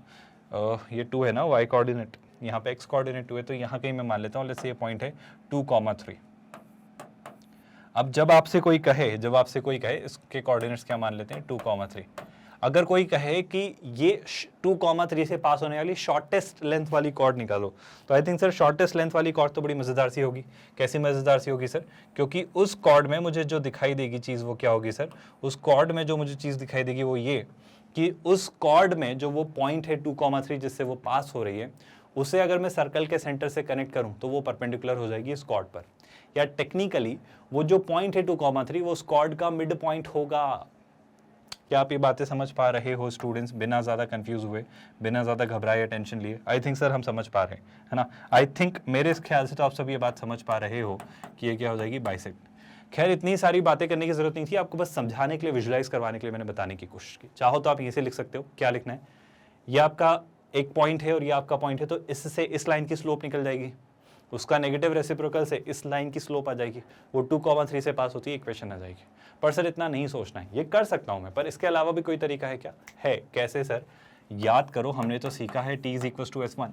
ये 2 है ना वाई कोऑर्डिनेट, यहाँ पे एक्स कोऑर्डिनेट 2 है, तो यहाँ कहीं मैं मान लेता हूँ लेट्स से ये पॉइंट है 2,3। अब जब आपसे कोई कहे इसके कोऑर्डिनेट्स क्या मान लेते हैं? 2,3। अगर कोई कहे कि ये 2,3 से पास होने वाली शॉर्टेस्ट लेंथ वाली कॉर्ड निकालो, तो I think sir shortest length वाली कॉर्ड तो बड़ी मजेदार सी होगी। कैसी मजेदार सी होगी सर? क्योंकि उस कॉर्ड में मुझे जो दिखाई देगी चीज वो क्या होगी सर? उस कॉर्ड में जो मुझे चीज दिखाई देगी वो ये कि उस कॉर्ड में जो वो पॉइंट है 2,3 जिससे वो पास हो रही है, उसे अगर मैं सर्कल के सेंटर से कनेक्ट करूं तो वो परपेंडिकुलर हो जाएगी इस कॉर्ड पर, या टेक्निकली वो जो पॉइंट है 2,3 वो उस कॉर्ड का मिड पॉइंट होगा। क्या आप ये बातें समझ पा रहे हो स्टूडेंट्स? बिना ज़्यादा कंफ्यूज हुए, बिना ज़्यादा घबराए, टेंशन लिए। आई थिंक सर हम समझ पा रहे हैं, है ना? आई थिंक मेरे इस ख्याल से तो आप सब ये बात समझ पा रहे हो कि ये क्या हो जाएगी? बाइसेक्ट। खैर इतनी सारी बातें करने की जरूरत नहीं थी, आपको बस समझाने के लिए, विजुलाइज करवाने के लिए मैंने बताने की कोशिश की। चाहो तो आप यहीं से लिख सकते हो। क्या लिखना है? ये आपका एक पॉइंट है और ये आपका पॉइंट है, तो इससे इस लाइन की स्लोप निकल जाएगी, उसका नेगेटिव रेसिप्रोकल से इस लाइन की स्लोप आ जाएगी, वो 2,3 से पास होती है, इक्वेशन आ जाएगी। पर सर इतना नहीं सोचना है, ये कर सकता हूं मैं, पर इसके अलावा भी कोई तरीका है क्या? है। कैसे सर? याद करो, हमने तो सीखा है t = S1।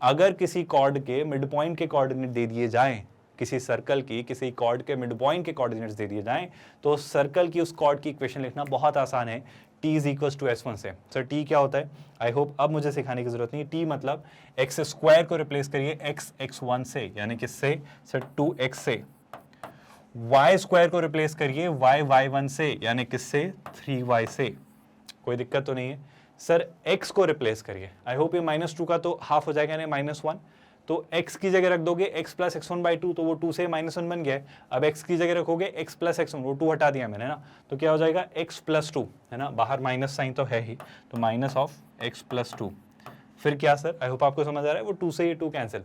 अगर किसी कॉर्ड के मिड पॉइंट के कोऑर्डिनेट दे दिए जाएं, किसी सर्कल की किसी कॉर्ड के मिड पॉइंट के कोऑर्डिनेट्स दे दिए जाएं, तो सर्कल की उस कॉर्ड की इक्वेशन लिखना बहुत आसान है t = S1 से। सर t क्या होता है? आई होप अब मुझे सिखाने की जरूरत नहीं है। t मतलब x² को रिप्लेस करिए x1 से, यानी किससे सर? 2x से। y² को रिप्लेस करिए y1 से, यानी किससे? 3y से। कोई दिक्कत तो नहीं है सर? x को रिप्लेस करिए, आई होप ये -2 का तो हाफ हो जाएगा, यानी -1, तो x की जगह रख दोगे x + x1/2, तो वो 2 से -1 बन गया है। अब x की जगह रखोगे x + x1, वो 2 हटा दिया मैंने ना, तो क्या हो जाएगा? x + 2, है ना? बाहर माइनस साइन तो है ही, तो -(x + 2). फिर क्या सर? आई होप आपको समझ आ रहा है। वो 2 से ये 2 कैंसिल,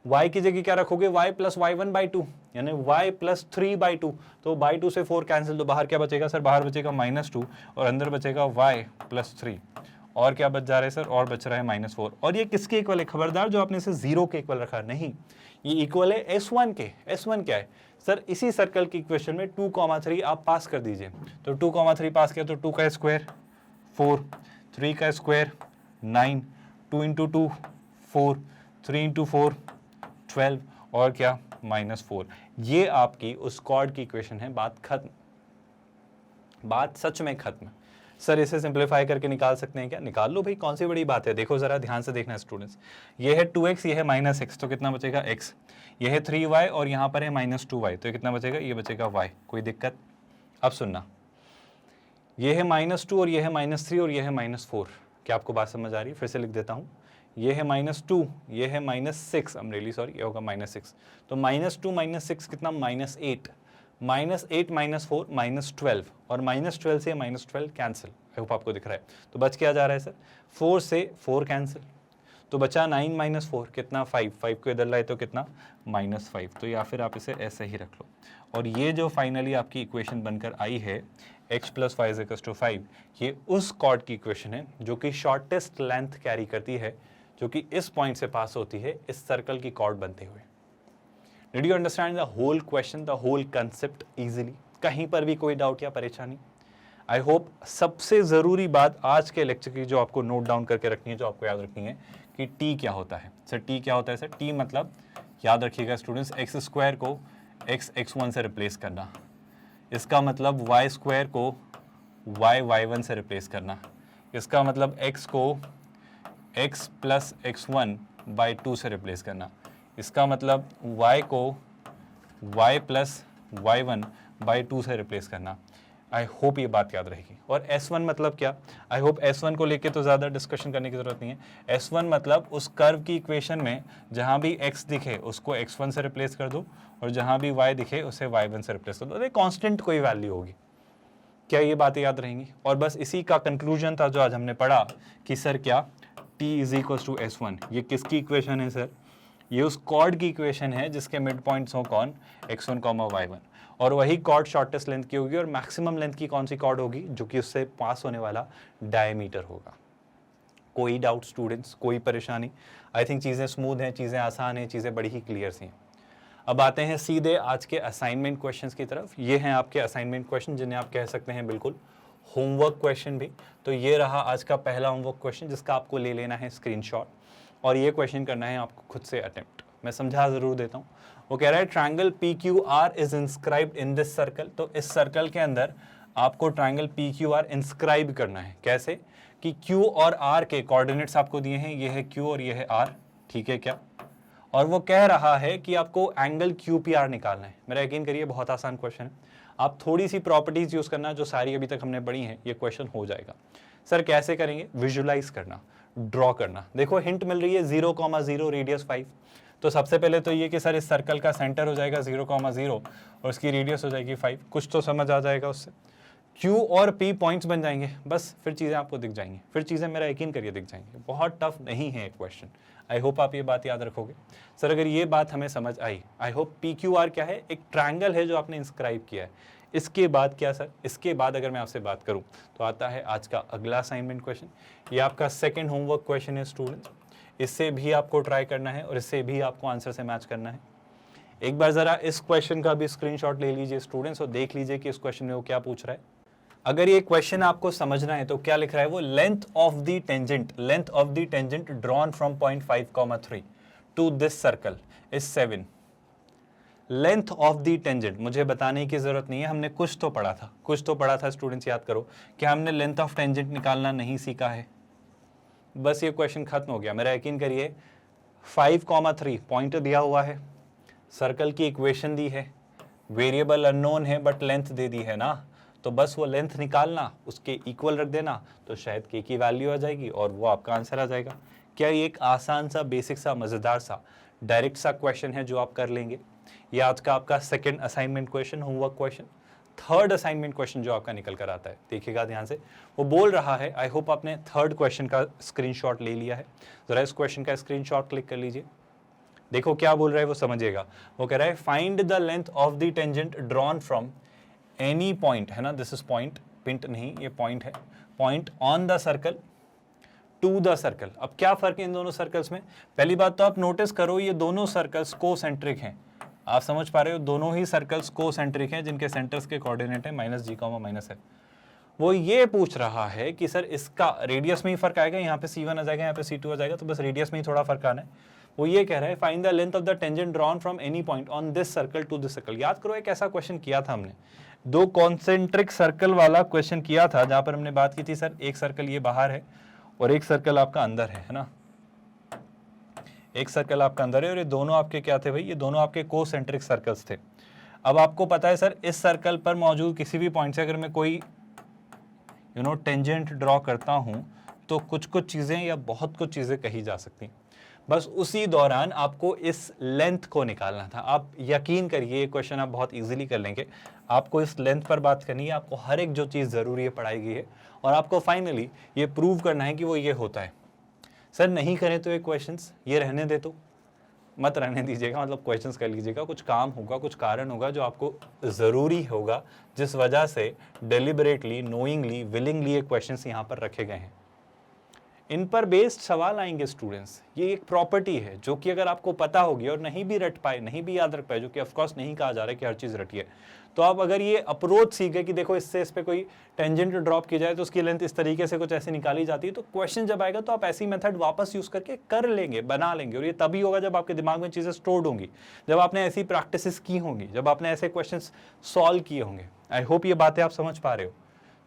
y की जगह क्या रखोगे? y + y1/2, यानी y + 3/2, तो 2 से 4 कैंसिल, तो बाहर क्या बचेगा सर? बाहर बचेगा -2 और अंदर बचेगा y + 3। और क्या बच जा रहा है सर, और बच रहा है -4। और ये किसके इक्वल है, खबरदार जो आपने इसे 0 के इक्वल रखा, नहीं, ये इक्वल है S1 के। S1 क्या है सर, इसी सर्कल की इक्वेशन में 2,3 आप पास कर दीजिए, तो 2,3 पास किया तो 2 का स्क्वायर 4, 3 का स्क्वायर 9, 2 इंटू 2 4, 3 इंटू 4 12, और क्या -4। ये आपकी उस कॉर्ड की इक्वेशन है, बात खत्म, बात सच में खत्म। सर इसे सिंप्लीफाई करके निकाल सकते हैं क्या, निकाल लो भाई, कौन सी बड़ी बात है। देखो जरा ध्यान से देखना स्टूडेंट्स, ये है 2x, ये है -x, तो कितना बचेगा x, ये है 3y और यहाँ पर है -2y, तो कितना बचेगा, ये बचेगा y। कोई दिक्कत। अब सुनना, ये है -2 और ये है -3 और ये है -4। क्या आपको बात समझ आ रही है, फिर से लिख देता हूँ, ये है -2, ये है -6, आई एम रियली सॉरी, ये होगा -6, तो -2 -6 कितना, -8, -8 -4 -12, और -12 से -12 कैंसिल। आई होप आपको दिख रहा है। तो बच क्या जा रहा है सर, 4 से 4 कैंसिल, तो बचा 9 -4 कितना 5, 5 को इधर लाए तो कितना -5, तो या फिर आप इसे ऐसे ही रख लो। और ये जो फाइनली आपकी इक्वेशन बनकर आई है x + y = 5, ये उस कॉर्ड की इक्वेशन है जो कि शॉर्टेस्ट लेंथ कैरी करती है, जो कि इस पॉइंट से पास होती है इस सर्कल की कॉर्ड बनते हुए। Did you understand the whole question, the whole concept easily, कहीं पर भी कोई डाउट या परेशानी। आई होप सबसे ज़रूरी बात आज के लेक्चर की जो आपको नोट डाउन करके रखनी है, जो आपको याद रखनी है कि t क्या होता है। सर t क्या होता है सर, t मतलब याद रखिएगा स्टूडेंट्स, x² को x1 से रिप्लेस करना, इसका मतलब y² को y1 से रिप्लेस करना, इसका मतलब x को x + x1/2 से रिप्लेस करना, इसका मतलब y को y + y1/2 से रिप्लेस करना। आई होप ये बात याद रहेगी। और S1 मतलब क्या, आई होप S1 को लेके तो ज़्यादा डिस्कशन करने की ज़रूरत नहीं है। S1 मतलब उस कर्व की इक्वेशन में जहाँ भी x दिखे उसको x1 से रिप्लेस कर दो, और जहाँ भी y दिखे उसे y1 से रिप्लेस कर दो, अरे कांस्टेंट कोई वैल्यू होगी। क्या ये बातें याद रहेंगी। और बस इसी का कंक्लूजन था जो आज हमने पढ़ा कि सर क्या t = S1, ये किसकी इक्वेशन है सर, ये उस कॉर्ड की इक्वेशन है जिसके मिड पॉइंट्स हो कौन, x1, y1, और वही कॉर्ड शॉर्टेस्ट लेंथ की होगी, और मैक्सिमम लेंथ की कौन सी कॉर्ड होगी, जो कि उससे पास होने वाला डायमीटर होगा। कोई डाउट स्टूडेंट्स, कोई परेशानी। आई थिंक चीज़ें स्मूथ हैं, चीज़ें आसान हैं, चीज़ें बड़ी ही क्लियर सी हैं। अब आते हैं सीधे आज के असाइनमेंट क्वेश्चंस की तरफ। ये हैं आपके असाइनमेंट क्वेश्चन, जिन्हें आप कह सकते हैं बिल्कुल होमवर्क क्वेश्चन भी। तो ये रहा आज का पहला होमवर्क क्वेश्चन, जिसका आपको ले लेना है स्क्रीनशॉट, और ये क्वेश्चन करना है आपको खुद से अटेम्प्ट। मैं समझा ज़रूर देता हूँ। वो कह रहा है triangle PQR is inscribed in this circle. तो इस सर्कल के अंदर आपको ट्रायंगल PQR इंस्क्राइब करना है। कैसे कि Q और R के कोऑर्डिनेट्स आपको दिए हैं, ये है Q और ये है R, ठीक है क्या। और वो कह रहा है कि आपको एंगल QPR निकालना है। मेरा यकीन करिए बहुत आसान क्वेश्चन है, आप थोड़ी सी प्रॉपर्टीज यूज़ करना जो सारी अभी तक हमने पढ़ी हैं, ये क्वेश्चन हो जाएगा। सर कैसे करेंगे, विजुलाइज करना, ड्रॉ करना। देखो हिंट मिल रही है 0,0 रेडियस 5। तो सबसे पहले तो ये कि सर इस सर्कल का सेंटर हो जाएगा 0,0 और उसकी रेडियस हो जाएगी 5, कुछ तो समझ आ जाएगा उससे। Q और P पॉइंट्स बन जाएंगे, बस फिर चीज़ें आपको दिख जाएंगी, फिर चीज़ें मेरा यकीन करिए दिख जाएंगी। बहुत टफ नहीं है क्वेश्चन। आई होप आप ये बात याद रखोगे। सर अगर ये बात हमें समझ आई, आई होप PQR क्या है, एक ट्रायंगल है जो आपने इंस्क्राइब किया है। इसके बाद क्या सर, इसके बाद अगर मैं आपसे बात करूं तो आता है आज का अगला असाइनमेंट क्वेश्चन। ये आपका सेकंड होमवर्क क्वेश्चन है स्टूडेंट्स। इससे भी आपको ट्राई करना है और इससे भी आपको आंसर से मैच करना है। एक बार ज़रा इस क्वेश्चन का भी स्क्रीनशॉट ले लीजिए स्टूडेंट्स, और देख लीजिए कि इस क्वेश्चन में वो क्या पूछ रहा है। अगर ये क्वेश्चन आपको समझना है तो क्या लिख रहा है वो, length of the tangent drawn from point 5,3 to this circle is 7। Length of the tangent मुझे बताने की जरूरत नहीं है, हमने कुछ तो पढ़ा था स्टूडेंट्स, याद करो कि हमने लेंथ ऑफ टेंजेंट निकालना नहीं सीखा है। बस ये क्वेश्चन खत्म हो गया। मेरा यकीन करिए 5,3 पॉइंट दिया हुआ है, सर्कल की इक्वेशन दी है, वेरिएबल अननोन है बट लेंथ दे दी है ना, तो बस वो लेंथ निकालना, उसके इक्वल रख देना, तो शायद k की वैल्यू आ जाएगी और वो आपका आंसर आ जाएगा। क्या ये एक आसान सा, बेसिक सा, मज़ेदार सा, डायरेक्ट सा क्वेश्चन है जो आप कर लेंगे। ये आज का आपका second assignment question, homework question. Third assignment question जो आपका निकल कर आता है, देखिएगा ध्यान से, वो बोल रहा है, आई होप आपने थर्ड क्वेश्चन का स्क्रीनशॉट ले लिया है। जरा इस क्वेश्चन का स्क्रीनशॉट क्लिक कर लीजिए। देखो क्या बोल रहा है वो समझिएगा। वो कह रहा है find the length of the tangent drawn from any point, है ना, दिस इज पॉइंट, पिंट नहीं, ये पॉइंट है, point on the circle to the circle. अब क्या फर्क है इन दोनों सर्कल्स में? पहली बात तो आप नोटिस करो, ये दोनों सर्कल्स कोसेंट्रिक हैं। आप समझ पा रहे हो, दोनों ही सर्कल्स कोसेंट्रिक हैं जिनके सेंटर्स के कोऑर्डिनेट है -g, -है। वो ये पूछ रहा है कि सर इसका रेडियस में ही फर्क आएगा, यहाँ पे c1 आ जाएगा, यहाँ पे c2 आ जाएगा, तो बस रेडियस में ही थोड़ा फर्क आना है। वो ये कह रहा है find the length of the tangent drawn from any point on this circle to this circle. याद करो एक ऐसा क्वेश्चन किया था हमने, दो कॉन्सेंट्रिक सर्कल वाला क्वेश्चन किया था, जहां पर हमने बात की थी सर एक सर्कल ये बाहर है और एक सर्कल आपका अंदर है ना, एक सर्कल आपका अंदर है और ये दोनों आपके क्या थे भाई, ये दोनों आपके कोसेंट्रिक सर्कल्स थे। अब आपको पता है सर इस सर्कल पर मौजूद किसी भी पॉइंट से अगर मैं कोई टेंजेंट ड्रॉ करता हूं तो कुछ कुछ चीजें या बहुत कुछ चीजें कही जा सकती, बस उसी दौरान आपको इस लेंथ को निकालना था। आप यकीन करिए ये क्वेश्चन आप बहुत इजीली कर लेंगे। आपको इस लेंथ पर बात करनी है, आपको हर एक जो चीज़ ज़रूरी है पढ़ाई गई है, और आपको फाइनली ये प्रूव करना है कि वो ये होता है। सर नहीं करें तो ये क्वेश्चंस ये रहने दे तो मत रहने दीजिएगा, मतलब क्वेश्चंस कर लीजिएगा। कुछ काम होगा, कुछ कारण होगा जो आपको ज़रूरी होगा, जिस वजह से डेलिबरेटली, नोइंगली, विलिंगली ये क्वेश्चंस यहाँ पर रखे गए हैं। इन पर बेस्ड सवाल आएंगे स्टूडेंट्स। ये एक प्रॉपर्टी है जो कि अगर आपको पता होगी और नहीं भी रट पाए, नहीं भी याद रख पाए, जो कि ऑफकोर्स नहीं कहा जा रहा है कि हर चीज़ रटिए, तो आप अगर ये अप्रोच सीख गए कि देखो इससे इस पे कोई टेंजेंट ड्रॉप की जाए तो उसकी लेंथ इस तरीके से कुछ ऐसे निकाली जाती है, तो क्वेश्चन जब आएगा तो आप ऐसी मेथड वापस यूज करके कर लेंगे, बना लेंगे। और ये तभी होगा जब आपके दिमाग में चीज़ें स्टोर्ड होंगी, जब आपने ऐसी प्रैक्टिस की होंगी, जब आपने ऐसे क्वेश्चन सॉल्व किए होंगे। आई होप ये बातें आप समझ पा रहे हो।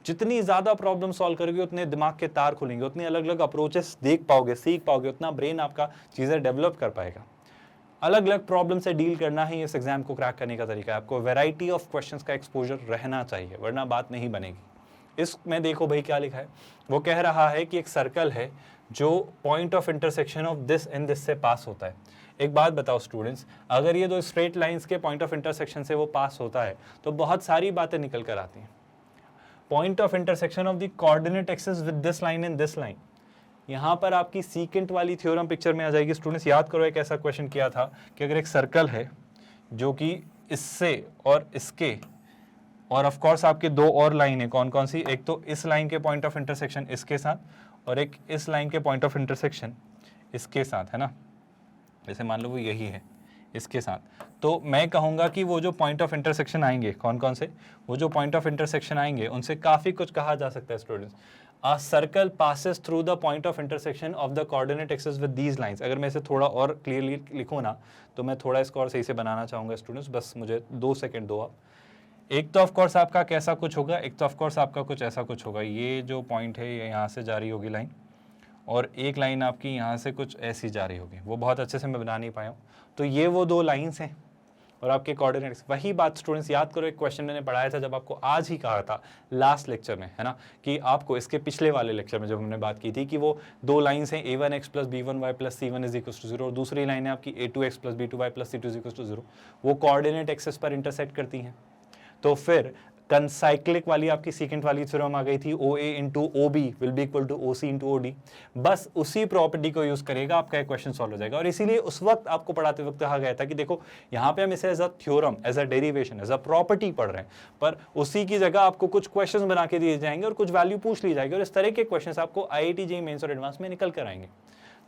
जितनी ज़्यादा प्रॉब्लम सॉल्व करोगे उतने दिमाग के तार खुलेंगे, उतनी अलग अलग अप्रोचेस देख पाओगे, सीख पाओगे, उतना ब्रेन आपका चीज़ें डेवलप कर पाएगा। अलग अलग प्रॉब्लम से डील करना ही इस एग्जाम को क्रैक करने का तरीका है। आपको वैरायटी ऑफ क्वेश्चंस का एक्सपोजर रहना चाहिए, वरना बात नहीं बनेगी। इसमें देखो भाई क्या लिखा है, वो कह रहा है कि एक सर्कल है जो point of intersection of this and this से पास होता है। एक बात बताओ स्टूडेंट्स, अगर ये दो स्ट्रेट लाइंस के पॉइंट ऑफ इंटरसेक्शन से वो पास होता है तो बहुत सारी बातें निकल कर आती हैं। Point of intersection of the coordinate axis with this line and this line, यहाँ पर आपकी सीकेंट वाली थ्योरम पिक्चर में आ जाएगी। स्टूडेंट्स याद करो एक ऐसा क्वेश्चन किया था कि अगर एक सर्कल है जो कि इससे और इसके, और ऑफ कोर्स आपके दो और लाइन है, कौन कौन सी, एक तो इस लाइन के पॉइंट ऑफ इंटरसेक्शन इसके साथ और एक इस लाइन के पॉइंट ऑफ इंटरसेक्शन इसके साथ, है ना, जैसे मान लो वो यही है इसके साथ, तो मैं कहूँगा कि वो जो पॉइंट ऑफ इंटरसेक्शन आएंगे, कौन कौन से, वो जो पॉइंट ऑफ इंटरसेक्शन आएंगे उनसे काफ़ी कुछ कहा जा सकता है students. A circle passes through the point of intersection of the coordinate axis with these lines। अगर मैं इसे थोड़ा और क्लियरली लिखूँ ना, तो मैं थोड़ा इसको और सही से बनाना चाहूँगा स्टूडेंट्स, बस मुझे 2 सेकंड दो आप। एक तो ऑफकोर्स आपका कैसा कुछ होगा, एक तो ऑफकोर्स आपका कुछ ऐसा कुछ होगा। ये जो पॉइंट है ये यहाँ से जा रही होगी लाइन, और एक लाइन आपकी यहाँ से कुछ ऐसी जा रही होगी, वो बहुत अच्छे से मैं बना नहीं पाया हूँ। तो ये वो दो लाइन्स हैं और आपके कोऑर्डिनेट्स। वही बात स्टूडेंट्स याद करो, एक क्वेश्चन मैंने पढ़ाया था जब आपको आज ही कहा था लास्ट लेक्चर में, है ना, कि आपको इसके पिछले वाले लेक्चर में जब हमने बात की थी कि वो दो लाइन्स हैं a1x + b1y + c1 = 0 और दूसरी लाइन है आपकी a2x + b2y + c2 = 0, वो कोऑर्डिनेट एक्सिस पर इंटरसेक्ट करती हैं। तो फिर कंसाइक्लिक वाली आपकी सीकेंट वाली थ्योरम आ गई थी, OA × OB will be equal to OC × OD। बस उसी प्रॉपर्टी को यूज करेगा, आपका एक क्वेश्चन सॉल्व हो जाएगा। और इसीलिए उस वक्त आपको पढ़ाते वक्त कहा गया था कि देखो यहाँ पे हम इसे as a theorem, as a derivation, as a property पढ़ रहे हैं, पर उसी की जगह आपको कुछ क्वेश्चन बना के दिए जाएंगे और कुछ वैल्यू पूछ ली जाएगी, और इस तरह के क्वेश्चन आपको IIT JEE मेंस और एडवांस में निकल कर आएंगे।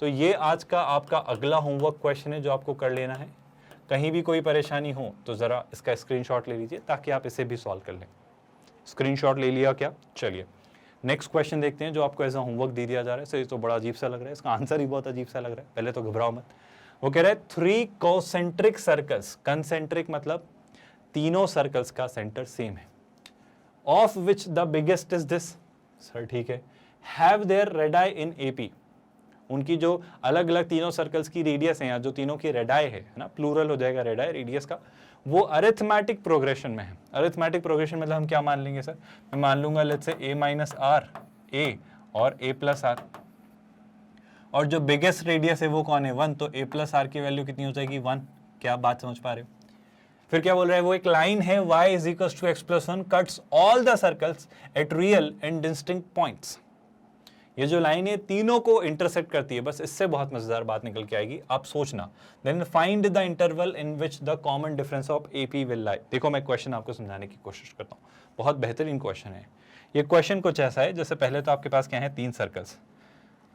तो ये आज का आपका अगला होमवर्क क्वेश्चन है जो आपको कर लेना है। कहीं भी कोई परेशानी हो तो ज़रा इसका स्क्रीनशॉट ले लीजिए ताकि आप इसे भी सॉल्व कर लें। स्क्रीनशॉट ले लिया क्या? चलिए नेक्स्ट क्वेश्चन देखते हैं जो आपको ऐसा होमवर्क दे दिया जा रहा है। सर ये तो बड़ा अजीब सा लग रहा है, इसका आंसर ही बहुत अजीब सा लग रहा है, पहले तो घबराओ मत। वो कह रहा है 3 कॉन्सेंट्रिक सर्कल्स, कंसेंट्रिक मतलब तीनों सर्कल्स का सेंटर सेम है, of which the biggest is this. Sir ठीक है, have their radii in AP, उनकी जो अलग अलग तीनों सर्कल्स की रेडियस है, या जो तीनों की रेडाई है ना, प्लूरल हो जाएगा रेडाई रेडियस का, वो अरिथमेटिक प्रोग्रेशन में है। अरिथमेटिक प्रोग्रेशन मतलब हम क्या मान लेंगे सर, मैं मान लूंगा let's say A - R A और A + R, और जो बिगेस्ट रेडियस है वो कौन है 1, तो A + R की वैल्यू कितनी हो जाएगी 1। क्या आप बात समझ पा रहे हो? फिर क्या बोल रहा है, वो एक लाइन है y = x + 1 cuts all the circles eight real and distinct points. ये जो लाइन है तीनों को इंटरसेक्ट करती है। बस इससे बहुत मजेदार बात निकल के आएगी, आप सोचना। Then find the interval in which the common difference of AP will lie. देखो मैं क्वेश्चन आपको समझाने की कोशिश करता हूँ, बहुत बेहतरीन क्वेश्चन है ये। क्वेश्चन कुछ ऐसा है, जैसे पहले तो आपके पास क्या है 3 सर्कल्स,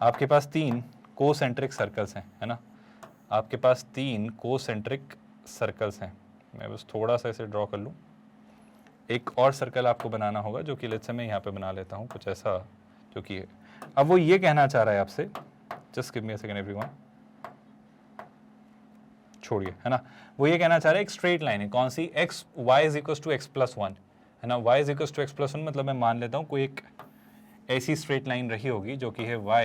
आपके पास 3 कोसेंट्रिक सर्कल्स हैं, है ना, आपके पास 3 कोसेंट्रिक सर्कल्स हैं। मैं बस थोड़ा सा इसे ड्रॉ कर लूँ। एक और सर्कल आपको बनाना होगा जो कि लेट्स से मैं यहाँ पे बना लेता हूँ कुछ ऐसा जो कि है। अब वो ये कहना चाह रहा है आपसे, just give me a second everyone, छोड़िए, है ना, वो ये कहना चाह रहा है एक स्ट्रेट लाइन है, कौन सी, X Y is equal to x plus 1, है ना, y is equal to x plus 1, मतलब मैं मान लेता हूँ कोई एक ऐसी स्ट्रेट लाइन रही होगी जो कि है y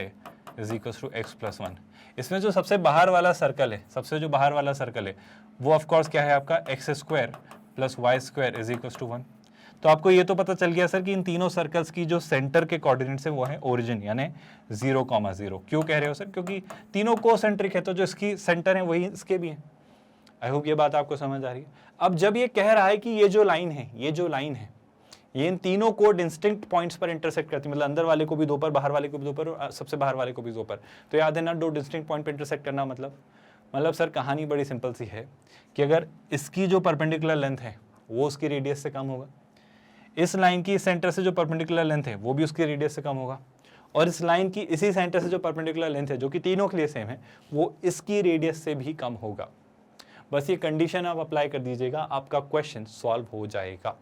is equal to x plus 1। इसमें जो सबसे बाहर वाला सर्कल है, सबसे जो बाहर वाला सर्कल है वो ऑफकोर्स क्या है आपका x square plus y square is equal to 1। तो आपको ये तो पता चल गया सर कि इन तीनों सर्कल्स की जो सेंटर के कोऑर्डिनेट्स है वो है ओरिजिन यानी 0,0। क्यों कह रहे हो सर, क्योंकि तीनों कोसेंट्रिक है तो जो इसकी सेंटर है वही इसके भी है। आई होप ये बात आपको समझ आ रही है। अब जब ये कह रहा है कि ये जो लाइन है, ये जो लाइन है, ये इन तीनों को डिस्टिंक्ट पॉइंट्स पर इंटरसेक्ट करती है, मतलब अंदर वाले को भी 2 पर, बाहर वाले को भी 2 पर और सबसे बाहर वाले को भी 2 पर। तो याद है ना, 2 डिस्टिंक्ट पॉइंट पर इंटरसेक्ट करना मतलब सर कहानी बड़ी सिंपल सी है कि अगर इसकी जो परपेंडिकुलर लेंथ है वो उसकी रेडियस से कम होगा, इस लाइन की सेंटर से जो परपेंडिकुलर लेंथ है वो भी उसकी रेडियस से कम होगा, और इस लाइन की इसी सेंटर से जो परपेंडिकुलर लेंथ है जो कि तीनों के लिए सेम है वो इसकी रेडियस से भी कम होगा। बस ये कंडीशन आप अप्लाई कर दीजिएगा, आपका क्वेश्चन सॉल्व हो जाएगा।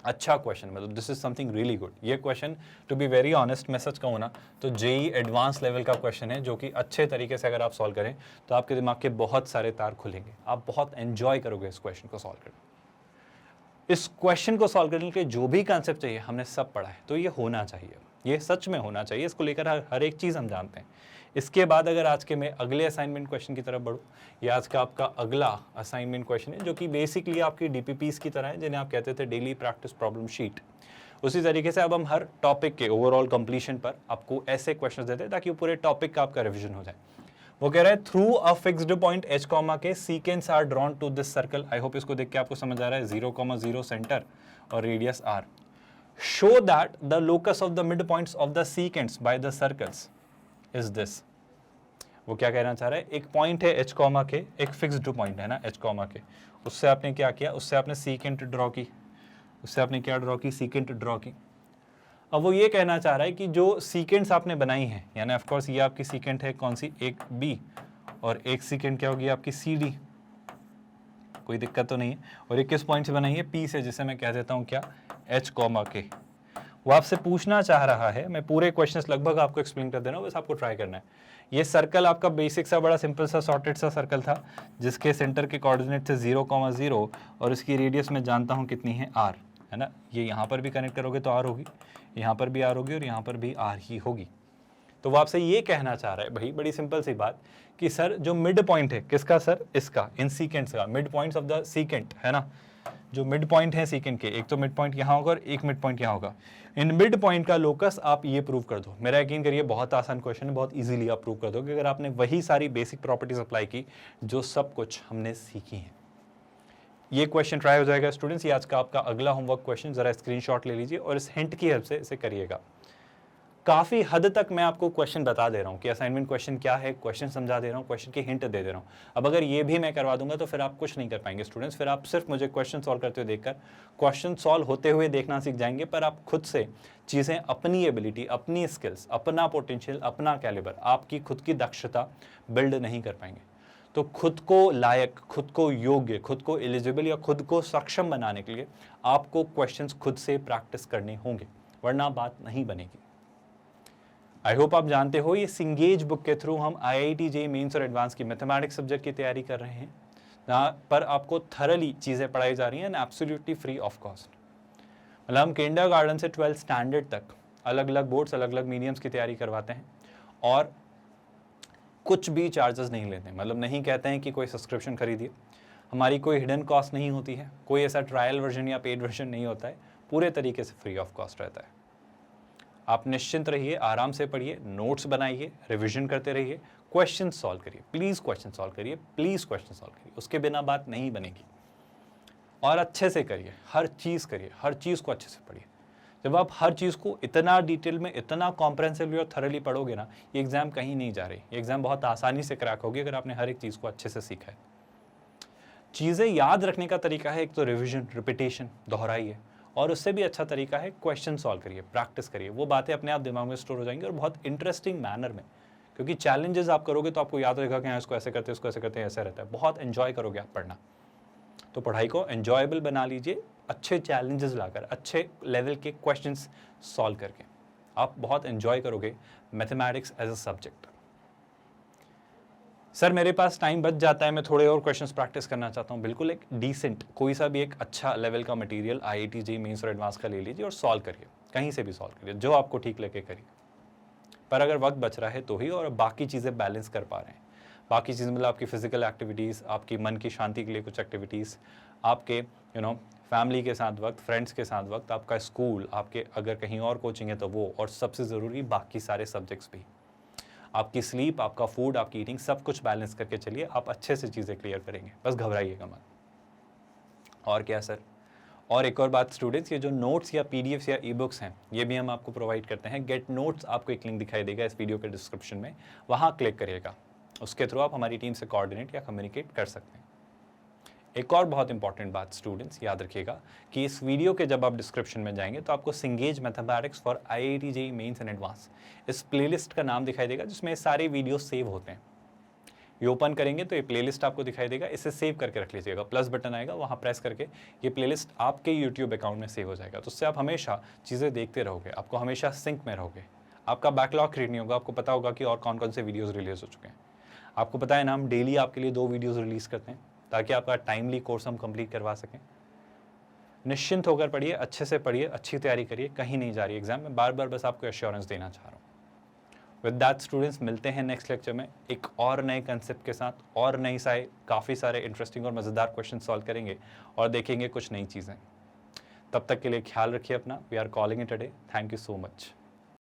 अच्छा क्वेश्चन, मतलब this is something really good. ये question to be very honest मैं सच कहूँ ना तो जेई एडवांस लेवल का क्वेश्चन है जो कि अच्छे तरीके से अगर आप सॉल्व करें तो आपके दिमाग के बहुत सारे तार खुलेंगे, आप बहुत एंजॉय करोगे इस क्वेश्चन को सॉल्व करना। इस क्वेश्चन को सॉल्व करने के लिए जो भी कंसेप्ट चाहिए हमने सब पढ़ा है, तो ये होना चाहिए, ये सच में होना चाहिए, इसको लेकर हर एक चीज़ हम जानते हैं। इसके बाद अगर आज के मैं अगले असाइनमेंट क्वेश्चन की तरफ बढ़ूँ, ये आज का आपका अगला असाइनमेंट क्वेश्चन है जो कि बेसिकली आपकी डीपीपीस की तरह है जिन्हें आप कहते थे डेली प्रैक्टिस प्रॉब्लम शीट। उसी तरीके से अब हम हर टॉपिक के ओवरऑल कंप्लीशन पर आपको ऐसे क्वेश्चन देते हैं ताकि पूरे टॉपिक का आपका रिविजन हो जाए। वो कह रहा है through a fixed point H comma K secants are drawn to this circle. I hope इसको देख के आपको समझ आ रहा है, 0,0 सेंटर और radius r। Show that the locus of the mid points of the secants by the circles is this. वो क्या कहना चाह रहा है, एक पॉइंट है एच कॉमा के, एक फिक्स्ड पॉइंट है ना एच कॉमा के, उससे आपने क्या किया, उससे आपने सीकेंट ड्रॉ की, उससे आपने क्या ड्रॉ की, सीकेंट ड्रॉ की। अब वो ये कहना चाह रहा है कि जो सीकेंट्स आपने बनाई है, यानी ऑफ कोर्स ये आपकी सीकेंट है कौन सी, एक बी, और एक सीकेंट क्या होगी आपकी सी डी, कोई दिक्कत तो नहीं है। और ये किस पॉइंट से बनाई है, पी से, जिसे मैं कह देता हूँ क्या, एच कॉमा के। वो आपसे पूछना चाह रहा है, मैं पूरे क्वेश्चंस लगभग आपको एक्सप्लेन कर दे रहा हूँ, बस आपको ट्राई करना है। ये सर्कल आपका बेसिक सा बड़ा सिंपल सा सॉर्टेड सा सर्कल था जिसके सेंटर के कोऑर्डिनेट थे 0,0 और इसकी रेडियस मैं जानता हूँ कितनी है, r, है ना। ये यहाँ पर भी कनेक्ट करोगे तो r होगी, यहाँ पर भी r होगी और यहाँ पर भी r ही होगी। तो वो आपसे ये कहना चाह रहा है भाई, बड़ी सिंपल सी बात कि सर जो मिड पॉइंट है किसका सर, इसका, इन सीकेंट्स का, mid points of the secant, है ना, जो मिड पॉइंट है सीकेंट के, एक तो मिड पॉइंट यहाँ होगा और एक मिड पॉइंट यहाँ होगा, इन मिड पॉइंट का लोकस आप ये प्रूव कर दो। मेरा यकीन करिए बहुत आसान क्वेश्चन है, बहुत इजीली आप प्रूव कर दोगे अगर आपने वही सारी बेसिक प्रॉपर्टीज अप्लाई की जो सब कुछ हमने सीखी हैं। ये क्वेश्चन ट्राई हो जाएगा स्टूडेंट्स, ये आज का आपका अगला होमवर्क क्वेश्चन, जरा स्क्रीनशॉट ले लीजिए और इस हिंट की हेल्प से इसे करिएगा। काफ़ी हद तक मैं आपको क्वेश्चन बता दे रहा हूँ कि असाइनमेंट क्वेश्चन क्या है, क्वेश्चन समझा दे रहा हूँ, क्वेश्चन की हिंट दे रहा हूँ। अब अगर ये भी मैं करवा दूंगा तो फिर आप कुछ नहीं कर पाएंगे स्टूडेंट्स, फिर आप सिर्फ मुझे क्वेश्चन सॉल्व करते हुए देखकर, क्वेश्चन सॉल्व होते हुए देखना सीख जाएंगे, पर आप खुद से चीज़ें, अपनी एबिलिटी, अपनी स्किल्स, अपना पोटेंशियल, अपना कैलिबर, आपकी खुद की दक्षता बिल्ड नहीं कर पाएंगे। तो खुद को लायक, खुद को योग्य, खुद को एलिजिबल या खुद को सक्षम बनाने के लिए आपको क्वेश्चंस खुद से प्रैक्टिस करने होंगे, वरना बात नहीं बनेगी। आई होप आप जानते हो ये सिंगेज बुक के थ्रू हम IIT JEE मेंस और एडवांस की मैथमेटिक्स सब्जेक्ट की तैयारी कर रहे हैं, जहाँ पर आपको थरली चीज़ें पढ़ाई जा रही हैं and absolutely free of cost. मतलब हम किंडरगार्टन से 12th स्टैंडर्ड तक अलग अलग बोर्ड्स, अलग अलग मीडियम्स की तैयारी करवाते हैं और कुछ भी चार्जेस नहीं लेते, मतलब नहीं कहते हैं कि कोई सब्सक्रिप्शन खरीदिए, हमारी कोई हिडन कॉस्ट नहीं होती है, कोई ऐसा ट्रायल वर्जन या पेड वर्जन नहीं होता है, पूरे तरीके से फ्री ऑफ कॉस्ट रहता है। आप निश्चिंत रहिए, आराम से पढ़िए, नोट्स बनाइए, रिवीजन करते रहिए, क्वेश्चन सॉल्व करिए, प्लीज़ क्वेश्चन सॉल्व करिए, प्लीज़ क्वेश्चन सॉल्व करिए, उसके बिना बात नहीं बनेगी। और अच्छे से करिए, हर चीज़ करिए, हर चीज़ को अच्छे से पढ़िए। जब आप हर चीज़ को इतना डिटेल में, इतना कॉम्प्रहेंसिवली और थरली पढ़ोगे ना, ये एग्ज़ाम कहीं नहीं जा रही, ये एग्ज़ाम बहुत आसानी से क्रैक होगी अगर आपने हर एक चीज़ को अच्छे से सीखा है। चीज़ें याद रखने का तरीका है, एक तो रिविजन, रिपीटेशन, दोहराइए, और उससे भी अच्छा तरीका है क्वेश्चन सॉल्व करिए, प्रैक्टिस करिए, वो बातें अपने आप दिमाग में स्टोर हो जाएंगी और बहुत इंटरेस्टिंग मैनर में, क्योंकि चैलेंजेस आप करोगे तो आपको याद रहेगा कि हाँ इसको ऐसे करते हैं, इसको ऐसे करते हैं, ऐसा रहता है। बहुत एंजॉय करोगे आप पढ़ना। तो पढ़ाई को एंजॉयबल बना लीजिए, अच्छे चैलेंजेस लाकर, अच्छे लेवल के क्वेश्चंस सॉल्व करके आप बहुत एंजॉय करोगे mathematics as a subject. Sir मेरे पास टाइम बच जाता है, मैं थोड़े और क्वेश्चंस प्रैक्टिस करना चाहता हूँ। बिल्कुल, एक डिसेंट कोई सा भी एक अच्छा लेवल का मटेरियल IIT JEE मेंस और एडवांस का ले लीजिए और सॉल्व करिए, कहीं से भी सॉल्व करिए, जो आपको ठीक लगे करिए। पर अगर वक्त बच रहा है तो ही, और बाकी चीज़ें बैलेंस कर पा रहे हैं, बाकी चीज़ें मतलब आपकी फिजिकल एक्टिविटीज़, आपकी मन की शांति के लिए कुछ एक्टिविटीज़, आपके फैमिली के साथ वक्त, फ्रेंड्स के साथ वक्त, आपका स्कूल, आपके अगर कहीं और कोचिंग है तो वो, और सबसे ज़रूरी बाकी सारे सब्जेक्ट्स भी, आपकी स्लीप, आपका फूड, आपकी ईटिंग, सब कुछ बैलेंस करके चलिए, आप अच्छे से चीज़ें क्लियर करेंगे। बस घबराइएगा मत। और क्या सर? और एक और बात स्टूडेंट्स, ये जो नोट्स या PDFs या ई-बुक्स हैं, ये भी हम आपको प्रोवाइड करते हैं। गेट नोट्स, आपको एक लिंक दिखाई देगा इस वीडियो के डिस्क्रिप्शन में, वहाँ क्लिक करिएगा, उसके थ्रू आप हमारी टीम से कोऑर्डिनेट या कम्युनिकेट कर सकते हैं। एक और बहुत इंपॉर्टेंट बात स्टूडेंट्स, याद रखिएगा कि इस वीडियो के जब आप डिस्क्रिप्शन में जाएंगे तो आपको सिंगेज mathematics for IIT JEE mains and advance इस प्लेलिस्ट का नाम दिखाई देगा, जिसमें सारे वीडियो सेव होते हैं। ये ओपन करेंगे तो ये प्लेलिस्ट आपको दिखाई देगा, इसे सेव करके रख लीजिएगा। प्लस बटन आएगा, वहाँ प्रेस करके ये प्लेलिस्ट आपके YouTube अकाउंट में सेव हो जाएगा। तो उससे आप हमेशा चीज़ें देखते रहोगे, आपको हमेशा सिंक में रहोगे, आपका बैकलॉग क्रिएट नहीं होगा, आपको पता होगा कि और कौन कौन से वीडियोज़ रिलीज़ हो चुके हैं। आपको पता है ना, हम डेली आपके लिए 2 वीडियोज़ रिलीज़ करते हैं ताकि आपका टाइमली कोर्स हम कंप्लीट करवा सकें। निश्चिंत होकर पढ़िए, अच्छे से पढ़िए, अच्छी तैयारी करिए, कहीं नहीं जा रही एग्जाम में, बार बार बस आपको एश्योरेंस देना चाह रहा हूँ। विद दैट स्टूडेंट्स, मिलते हैं नेक्स्ट लेक्चर में एक और नए कंसेप्ट के साथ, और नई काफ़ी सारे इंटरेस्टिंग और मज़ेदार क्वेश्चन सॉल्व करेंगे और देखेंगे कुछ नई चीज़ें। तब तक के लिए ख्याल रखिए अपना। We are calling it a day. Thank you so much.